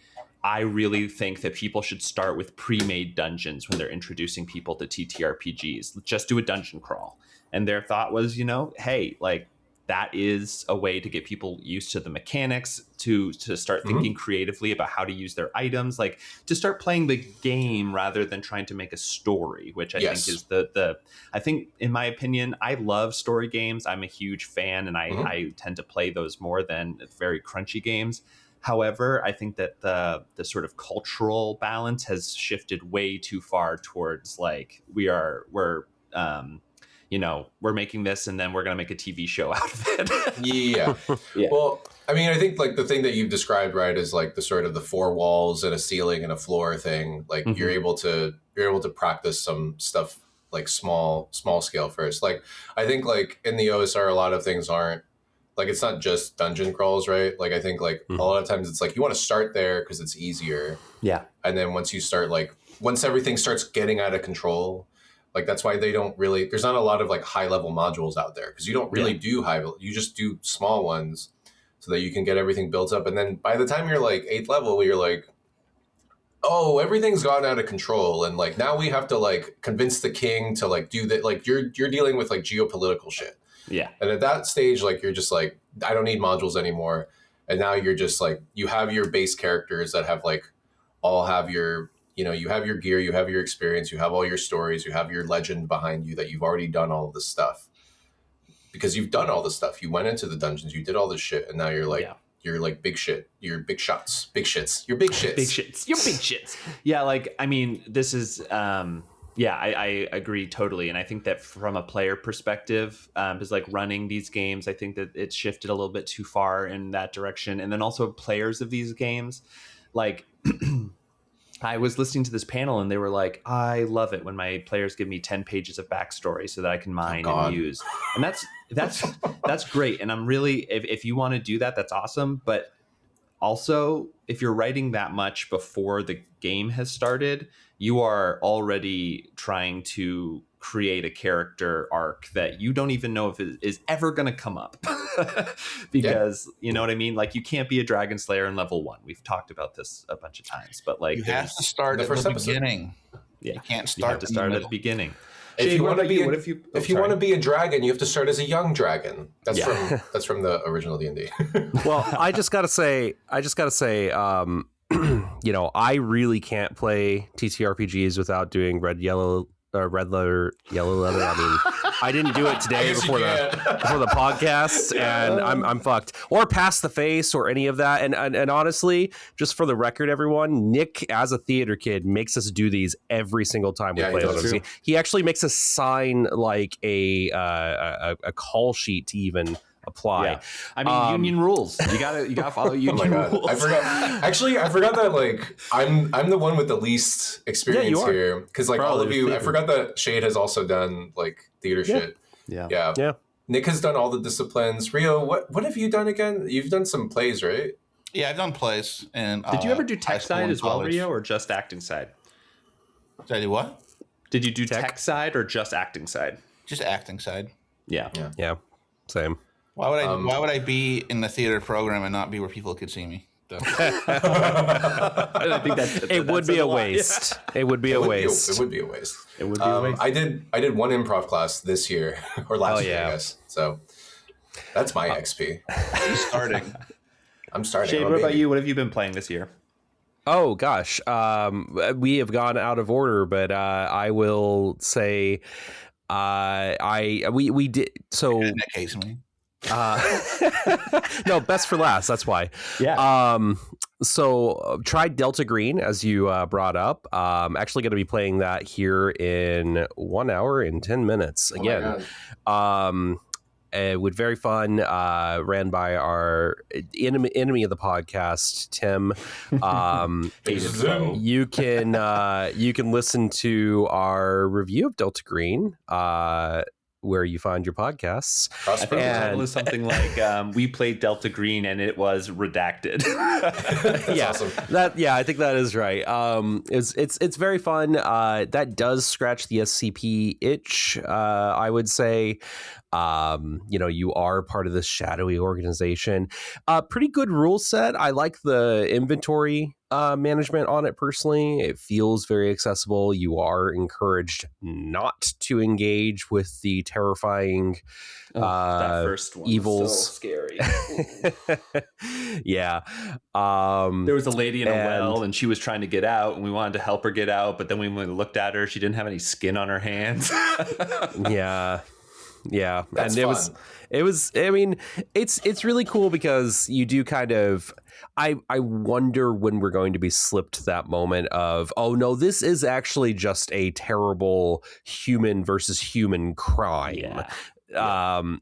I really think that people should start with pre-made dungeons when they're introducing people to ttrpgs. Just do a dungeon crawl. And their thought was, you know, hey, like that is a way to get people used to the mechanics, to start thinking creatively about how to use their items, like to start playing the game rather than trying to make a story, which I think is I think, in my opinion, I love story games. I'm a huge fan, and I tend to play those more than very crunchy games. However, I think that the sort of cultural balance has shifted way too far towards like we're making this and then we're going to make a TV show out of it. Yeah. Well, I mean, I think like the thing that you've described, right, is like the sort of the four walls and a ceiling and a floor thing. Like you're able to practice some stuff like small scale first. Like I think like in the OSR, a lot of things aren't like, it's not just dungeon crawls, right? Like I think like a lot of times it's like you want to start there because it's easier. Yeah. And then once everything starts getting out of control, like that's why there's not a lot of like high level modules out there, because you don't really do you just do small ones so that you can get everything built up. And then by the time you're like 8th level, you're like, oh, everything's gone out of control. And like, now we have to like convince the king to like do that. Like you're dealing with like geopolitical shit. Yeah. And at that stage, like, you're just like, I don't need modules anymore. And now you're just like, you have your base characters that have like, all have your, you know, you have your gear, you have your experience, you have all your stories, you have your legend behind you that you've already done all of this stuff. Because you've done all this stuff. You went into the dungeons, you did all this shit. And now you're like, you're like big shit. You're big shots, big shits. You're big shits. Big shits. You're big shits. Yeah. Like, I mean, this is, I agree totally. And I think that from a player perspective, is like running these games, I think that it's shifted a little bit too far in that direction. And then also players of these games, like I was listening to this panel and they were like, I love it when my players give me 10 pages of backstory so that I can mine and use. And that's great. And I'm really, if you want to do that, that's awesome. But also, if you're writing that much before the game has started, you are already trying to create a character arc that you don't even know if it is ever going to come up. Because, you know what I mean? Like, you can't be a Dragon Slayer in level 1. We've talked about this a bunch of times. But like, you have to start at the beginning. Yeah, you can't start at the beginning. If you want to be a dragon, you have to start as a young dragon. That's from the original D&D. Well, I just gotta say, you know, I really can't play TTRPGs without doing red leather, yellow leather. I mean, I didn't do it today before the podcast, and I'm fucked. Or Pass the Face or any of that. And honestly, just for the record, everyone, Nick, as a theater kid, makes us do these every single time we play those. He actually makes us sign like a call sheet to even apply. Yeah. I mean, union rules. You gotta follow union rules. I forgot that like I'm the one with the least experience here, because like all of you, I forgot that Shade has also done like theater shit. Yeah. Nick has done all the disciplines. Rio, what have you done again? You've done some plays, right? Yeah, I've done plays. And did you ever do tech side as well, Rio, or just acting side? Did I do what? Did you do tech side or just acting side? Just acting side. Yeah. Same. Why would I be in the theater program and not be where people could see me? I think it would be a waste. It would be a waste. It would be a waste. I did one improv class this year or last year, I guess. So that's my XP. I'm starting. I'm starting. Shade, what about you? What have you been playing this year? Oh gosh, we have gone out of order, but I will say, we did so. Occasionally. No, best for last. That's why. Yeah. So tried Delta Green, as you brought up. Actually going to be playing that here in 1 hour and 10 minutes again. With very fun, ran by our enemy of the podcast, Tim. You can listen to our review of Delta Green, where you find your podcasts. I think the title is something like we played Delta Green and it was redacted. Yeah, awesome. I think that is right. It's very fun. That does scratch the SCP itch, I would say. You are part of this shadowy organization. Pretty good rule set. I like the inventory management on it personally. It feels very accessible. You are encouraged not to engage with the terrifying that first one evils. So scary. Yeah. There was a lady in a well and she was trying to get out and we wanted to help her get out, but then when we looked at her, she didn't have any skin on her hands. Yeah. That's and fun. it was I mean, it's really cool because you do kind of I wonder when we're going to be slipped to that moment of, oh no, this is actually just a terrible human versus human crime. Yeah.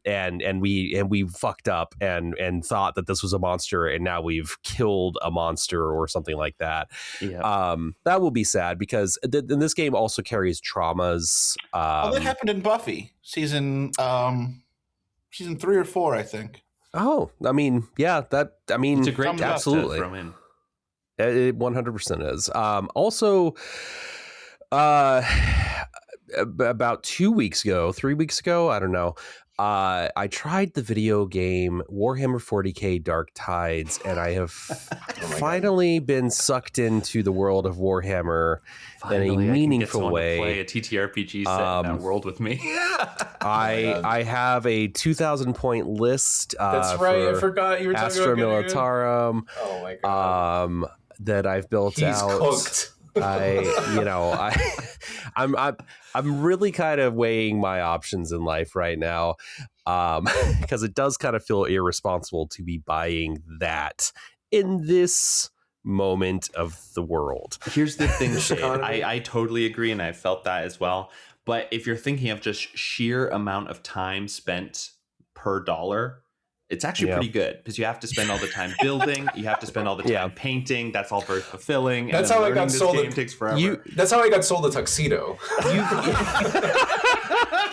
And we fucked up and thought that this was a monster and now we've killed a monster or something like that. Yeah. That will be sad because this game also carries traumas. That happened in Buffy season 3 or 4, I think. Oh, I mean, yeah, it's a great absolutely throw in. It 100% is. Also, about 3 weeks ago, I don't know. I tried the video game Warhammer 40K Dark Tides, and I have finally been sucked into the world of Warhammer in a meaningful way. To play a ttrpg set in that world with me. I have a 2,000 point list. That's right. I forgot you were talking Astra about Militarum. Oh my god. That I've built out. Cooked. I'm really kind of weighing my options in life right now, because it does kind of feel irresponsible to be buying that in this moment of the world. Here's the thing, Shade. I totally agree, and I felt that as well. But if you're thinking of just sheer amount of time spent per dollar, it's actually pretty good because you have to spend all the time building, you have to spend all the time painting. That's all very fulfilling. That's how I got sold. Game takes forever. That's how I got sold a tuxedo.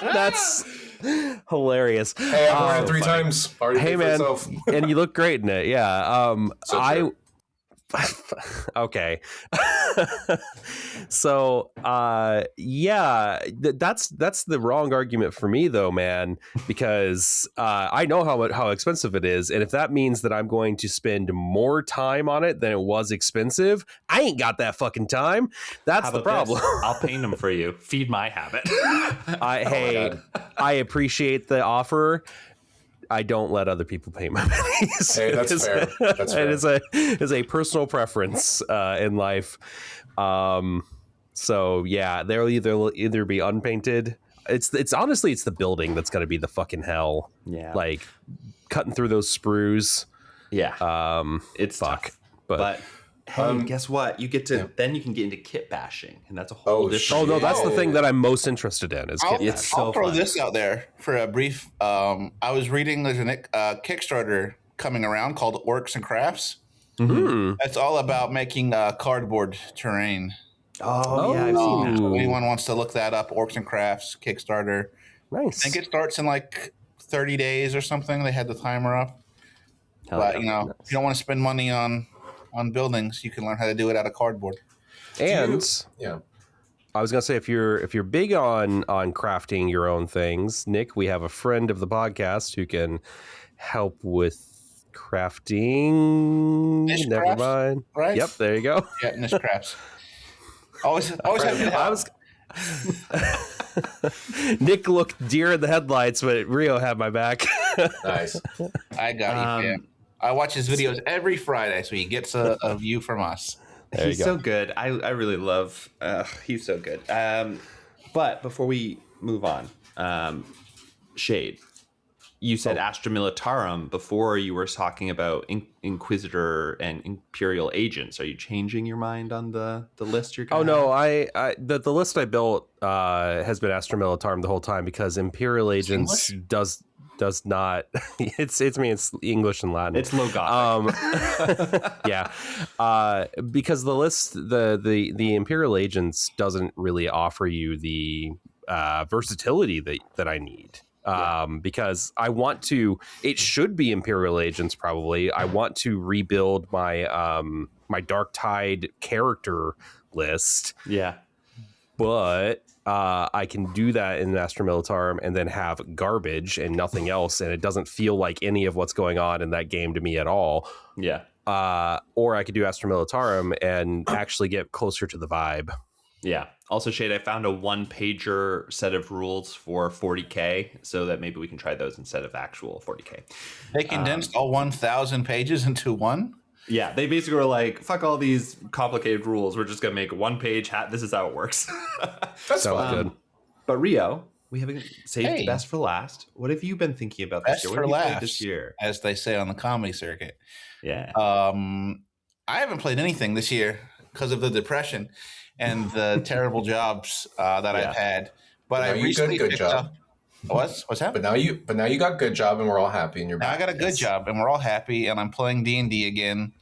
That's hilarious. Hey, I've worn it 3 times. Already hey man, and you look great in it. Yeah. Okay. So that's the wrong argument for me though, man, because I know how expensive it is, and if that means that I'm going to spend more time on it than it was expensive, I ain't got that fucking time. That's the problem. I'll paint them for you. Feed my habit. I appreciate the offer. I don't let other people paint my minis. Hey, that's fair. That's fair. It is a personal preference in life. So yeah, they'll either be unpainted. It's honestly the building that's going to be the fucking hell. Yeah, like cutting through those sprues. Yeah, it's fuck. Tough. But hey, guess what? You get to then you can get into kit bashing, and that's a whole different. Oh no, that's the thing that I'm most interested in. Is kit bashing. I'll throw this out there for a brief. I was reading there's a Kickstarter coming around called Orcs and Crafts. Mm-hmm. That's all about making cardboard terrain. Oh yeah, I've seen that. If anyone wants to look that up, Orcs and Crafts Kickstarter. Nice. I think it starts in like 30 days or something. They had the timer up. But if you don't want to spend money on buildings, you can learn how to do it out of cardboard. And I was gonna say if you're big on crafting your own things, Nick, we have a friend of the podcast who can help with crafting. Never mind. Right? Yep, there you go. Yeah, Niche Crafts. Always have to help. Nick looked deer in the headlights, but Rio had my back. Nice. I got you, man. I watch his videos every Friday, so he gets a view from us. He's so good. I really love. He's so good. But before we move on, Shade, you said Astra Militarum before. You were talking about Inquisitor and Imperial agents. Are you changing your mind on the list you're going? Oh no, the list I built has been Astra Militarum the whole time, because Imperial agents does not. It's English and Latin. It's low Gothic. Yeah, because the list, the Imperial agents doesn't really offer you the versatility that I need. Because I want to, it should be Imperial agents probably. I want to rebuild my my Dark Tide character list. Yeah, but I can do that in Astra Militarum and then have garbage and nothing else, and it doesn't feel like any of what's going on in that game to me at all. Yeah. Or I could do Astra Militarum and actually get closer to the vibe. Yeah. Also, Shade, I found a 1-pager set of rules for 40K, so that maybe we can try those instead of actual 40K. They condensed all 1,000 pages into one? Yeah, they basically were like, fuck all these complicated rules. We're just going to make 1-page hat. This is how it works. That sounds good. But Rio, we haven't saved the best for last. What have you been thinking about this year? What have you played this year? As they say on the comedy circuit. Yeah. I haven't played anything this year because of the depression and the terrible jobs that I've had. But I recently good job. What's that? But now you got good job, and we're all happy. And you're back. I got a good job, and we're all happy. And I'm playing D&D again,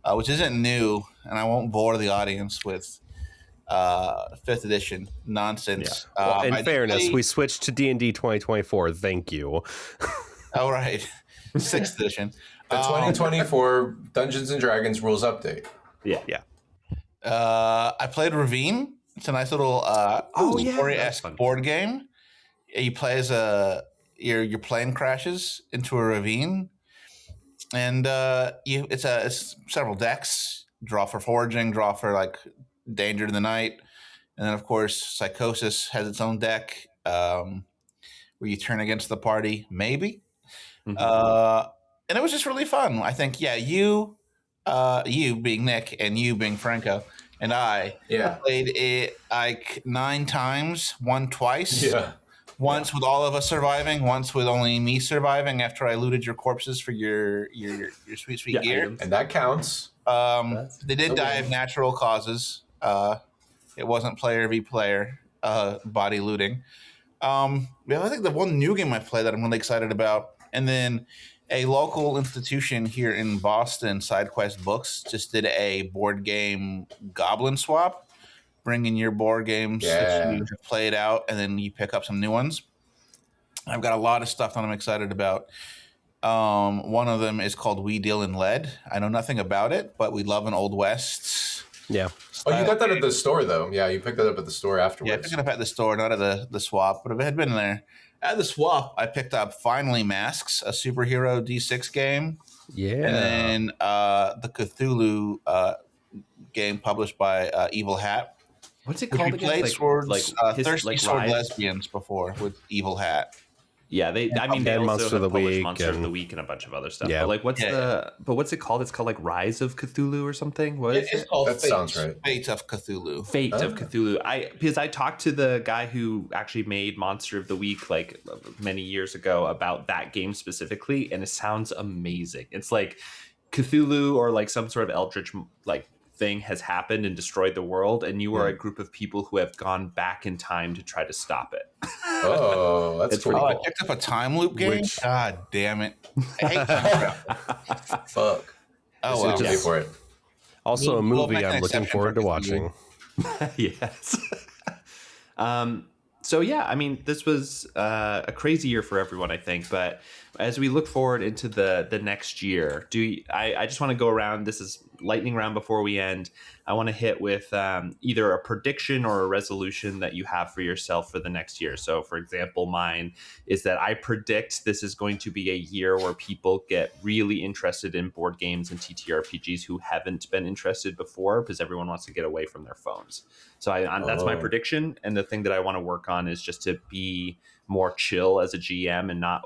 which isn't new. And I won't bore the audience with 5th edition nonsense. Yeah. Well, in fairness, we switched to D&D 2024. Thank you. All right, 6th edition. The 2024 Dungeons and Dragons rules update. Yeah. I played Ravine. It's a nice little story-esque board game. You play as your plane crashes into a ravine, and it's several decks. Draw for foraging, draw for like danger to the night, and then of course Psychosis has its own deck where you turn against the party, maybe. Mm-hmm. And it was just really fun. I think, you being Nick and you being Franco and I played it like 9 times, won twice. Yeah. Once with all of us surviving, once with only me surviving after I looted your corpses for your sweet gear. And that counts. They did die of natural causes. It wasn't player v player body looting. I think the one new game I played that I'm really excited about, and then a local institution here in Boston, SideQuest Books, just did a board game goblin swap. Bring in your board games that you have played out, and then you pick up some new ones. I've got a lot of stuff that I'm excited about. One of them is called We Deal in Lead. I know nothing about it, but we love an Old West. Yeah. Oh, you got that at the store, though. Yeah, you picked that up at the store afterwards. Yeah, I picked it up at the store, not at the swap. But if it had been there, at the swap, I picked up Finally Masks, a superhero D6 game. Yeah. And then the Cthulhu game published by Evil Hat. What's it called again? Played Thirsty Sword Lesbians before with Evil Hat. Yeah, they also Monster of the Week, Monster of the Week and a bunch of other stuff. Yeah. But what's it called? It's called like Rise of Cthulhu or something. What is it? It's called That sounds right. Fate of Cthulhu. Fate of Cthulhu. Because I talked to the guy who actually made Monster of the Week like many years ago about that game specifically, and it sounds amazing. It's like Cthulhu or like some sort of eldritch like thing has happened and destroyed the world, and you are a group of people who have gone back in time to try to stop it. Oh, that's cool. I picked up a time loop game. God damn it! I hate time loop. Fuck. Oh well. Pay for it. Also, a movie I'm looking forward to watching. Yes. So yeah, I mean, this was a crazy year for everyone, I think. But as we look forward into the next year, I just want to go around. This is lightning round before we end. I want to hit with either a prediction or a resolution that you have for yourself for the next year. So, for example, mine is that I predict this is going to be a year where people get really interested in board games and TTRPGs who haven't been interested before, because everyone wants to get away from their phones. So that's my prediction. And the thing that I want to work on is just to be more chill as a GM and not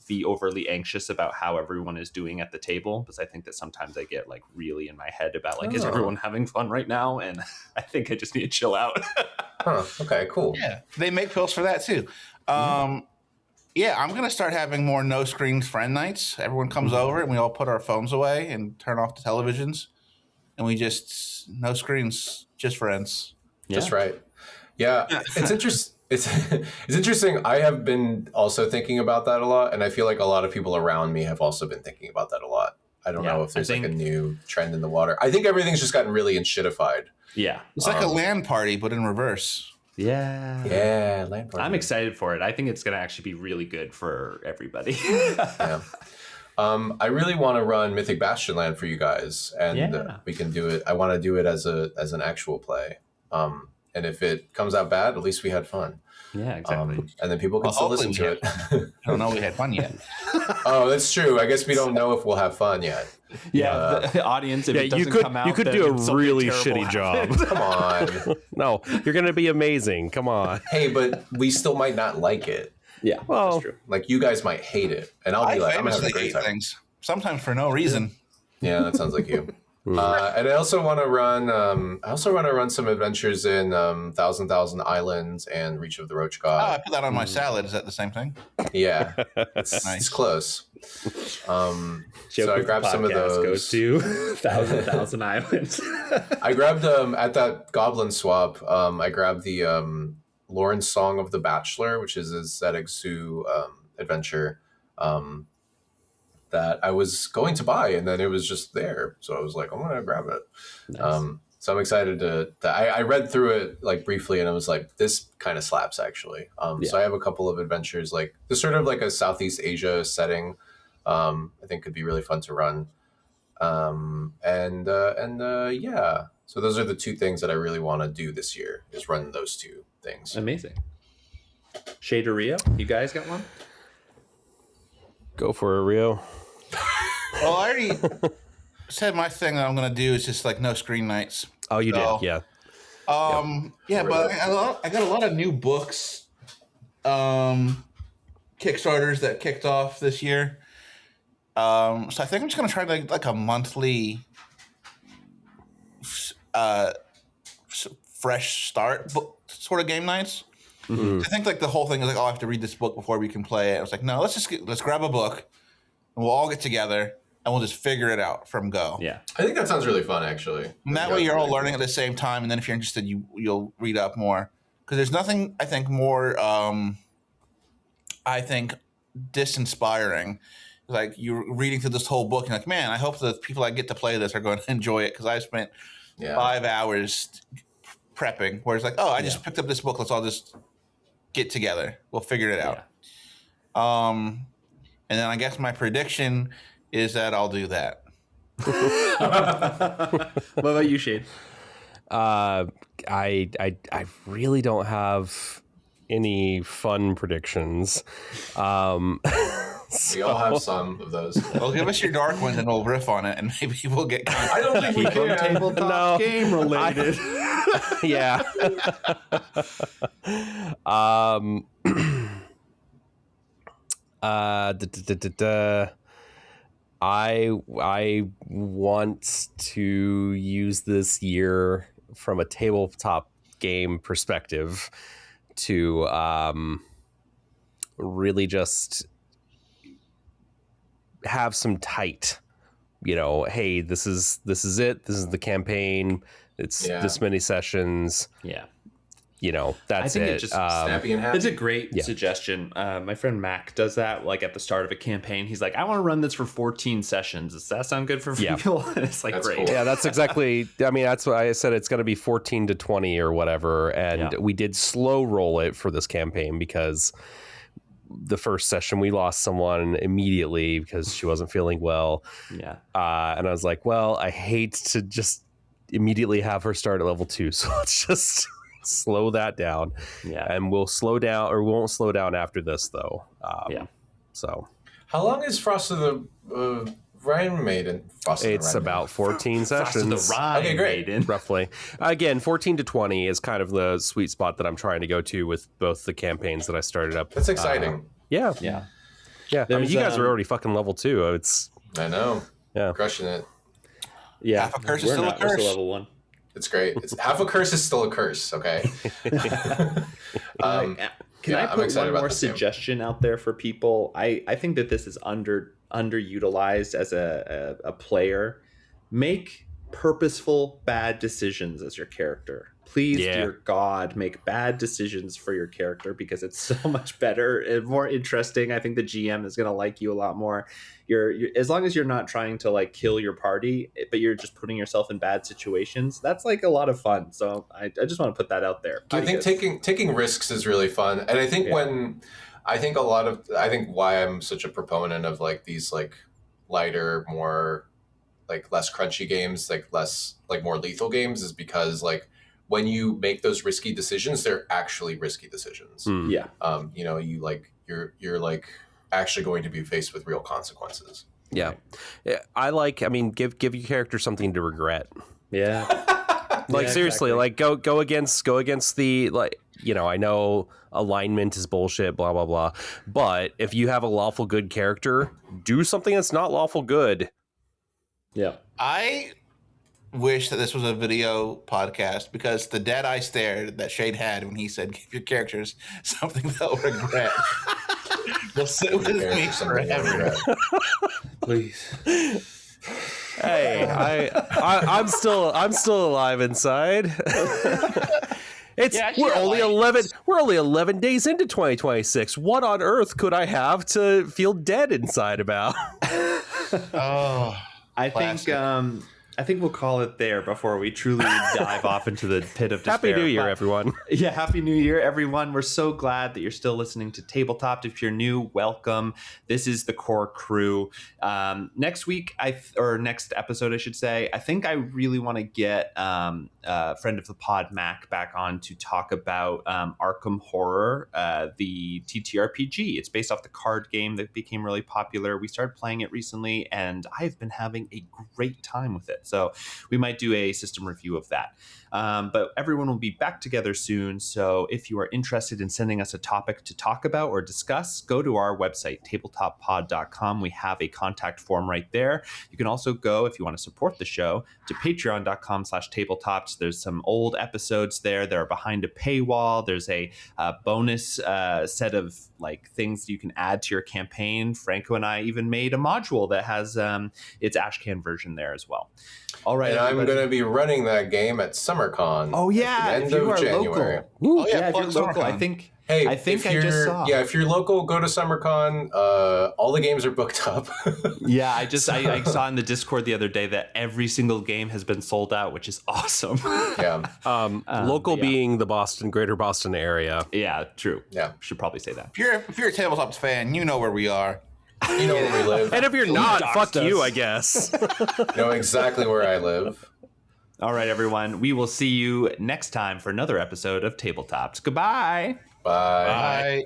be overly anxious about how everyone is doing at the table, because I think that sometimes I get like really in my head about like, is everyone having fun right now? And I think I just need to chill out. Okay, cool. Yeah, they make pills for that too. Yeah, I'm gonna start having more no screens friend nights. Everyone comes over and we all put our phones away and turn off the televisions, and we just no screens, just friends. Just right. Yeah, it's interesting. It's interesting. I have been also thinking about that a lot, and I feel like a lot of people around me have also been thinking about that a lot. I don't know if there's like a new trend in the water. I think everything's just gotten really shitified. Yeah, it's like a LAN party, but in reverse. Yeah, LAN party. I'm excited for it. I think it's going to actually be really good for everybody. Yeah. I really want to run Mythic Bastion Land for you guys, and we can do it. I want to do it as an actual play. And if it comes out bad, at least we had fun. Yeah, exactly. And then people can still listen to it. I don't know we had fun yet. Oh, that's true. I guess we don't know if we'll have fun yet. Yeah, the audience, if it doesn't come out, you could do a really shitty job. Come on. No, you're going to be amazing. Come on. Hey, but we still might not like it. Yeah, well, that's true. Like, you guys might hate it. And I'll be like, I'm going to have a great time. Things, sometimes for no reason. Yeah, that sounds like you. And I also want to run. some adventures in Thousand Islands and Reach of the Roach God. Oh, I put that on my salad. Is that the same thing? Yeah, it's nice. It's close. So I grabbed some of those. Go to Thousand Islands. I grabbed at that Goblin swap. I grabbed the Lauren's Song of the Bachelor, which is a Zedek Zoo adventure. That I was going to buy, and then it was just there, so I was like, I'm gonna grab it. Nice. So I'm excited to I read through it like briefly, and I was like, this kind of slaps actually. So I have a couple of adventures, like this sort of like a Southeast Asia setting. I think could be really fun to run. Yeah. So those are the two things that I really want to do this year, is run those two things. Amazing. Shader Rio, you guys got one? Go for it, Rio. Well, I already said my thing that I'm going to do is just like no screen nights. Oh, you did? Yeah. Yeah, but I got a lot of new books, Kickstarters that kicked off this year. So I think I'm just going to try like a monthly fresh start book sort of game nights. Mm-hmm. I think like the whole thing is like, oh, I have to read this book before we can play it. I was like, no, let's grab a book and we'll all get together and we'll just figure it out from go. Yeah, I think that sounds really fun, actually. And that way you're all learning at the same time, and then if you're interested, you'll read up more, because there's nothing I think more disinspiring. Like you're reading through this whole book and like, man, I hope the people I get to play this are going to enjoy it, because I spent 5 hours prepping. Whereas like, oh, I just picked up this book. Let's all just get together. We'll figure it out. Yeah. And then I guess my prediction is that I'll do that. What about you, Shade? I really don't have any fun predictions. We all have some of those. Well, give us your dark ones and we'll riff on it, and maybe we'll get I don't think we can. Tabletop game related. Yeah. I want to use this year from a tabletop game perspective to really just have some tight, hey, this is it. This is the campaign. It's this many sessions. Yeah. That's I think it. it just snappy and happy. It's a great suggestion. My friend Mac does that, like at the start of a campaign. He's like, I want to run this for 14 sessions. Does that sound good for people? It's like, that's great. Cool. Yeah, that's exactly. I mean, that's what I said. It's going to be 14 to 20 or whatever. And we did slow roll it for this campaign because the first session we lost someone immediately because she wasn't feeling well. Yeah. And I was like, well, I hate to just immediately have her start at level 2. So let's just slow that down. Yeah. And we'll slow down, or we won't slow down after this though. So how long is Frost of Rhyme Maiden? It's about 14 sessions. Okay, great. Roughly. Again, 14 to 20 is kind of the sweet spot that I'm trying to go to with both the campaigns that I started up. That's exciting. Yeah. I mean, you guys are already fucking level 2. I know. Yeah. Crushing it. Yeah. Half a curse is still a curse. We're still level 1. It's great. Half a curse is still a curse, okay? Can I put one more suggestion out there for people? I think that this is underutilized as a player. Make purposeful bad decisions as your character. Please, dear God, make bad decisions for your character, because it's so much better and more interesting. I think the GM is going to like you a lot more. You're as long as you're not trying to like kill your party, but you're just putting yourself in bad situations. That's like a lot of fun. So I just want to put that out there. I think taking risks is really fun, and I think I think why I'm such a proponent of like these like lighter, more like less crunchy games, like less like more lethal games, is because like when you make those risky decisions, they're actually risky decisions. Yeah. You know, you're like actually going to be faced with real consequences. Yeah. I mean, give your character something to regret. Yeah. Like seriously, exactly. Like go against the, like, you know, I know alignment is bullshit, blah blah blah, but if you have a lawful good character, do something that's not lawful good. Yeah. I wish that this was a video podcast, because the dead eye stare that Shade had when he said give your characters something they'll regret will sit with me forever. Please. Hey, I'm still alive inside. We're only 11 days into 2026. What on earth could I have to feel dead inside about? I think we'll call it there before we truly dive off into the pit of despair. Happy New Year, everyone. Yeah, Happy New Year, everyone. We're so glad that you're still listening to Tabletopped. If you're new, welcome. This is the core crew. Next week, next episode, I should say, I think I really want to get a friend of the pod, Mac, back on to talk about Arkham Horror, the ttrpg. It's based off the card game that became really popular. We started playing it recently, and I've been having a great time with it. So we might do a system review of that. But everyone will be back together soon. So if you are interested in sending us a topic to talk about or discuss, go to our website, tabletopppod.com. We have a contact form right there. You can also go, if you want to support the show, to patreon.com/tabletopped. There's some old episodes there that are behind a paywall. There's a bonus set of like things you can add to your campaign. Franco and I even made a module that has its Ashcan version there as well. All right, and I'm going to be running that game at SummerCon. Oh yeah, at the end of January. Local. If you're local, I think. Hey, I just saw. Yeah, if you're local, go to SummerCon. All the games are booked up. Yeah, I saw in the Discord the other day that every single game has been sold out, which is awesome. Yeah. Local being the greater Boston area. Yeah, true. Yeah, should probably say that. If you're a Tabletopped fan, you know where we are. You know where we live. And if you're not, fuck you, I guess. You know exactly where I live. All right, everyone. We will see you next time for another episode of Tabletopped. Goodbye. Bye. Bye.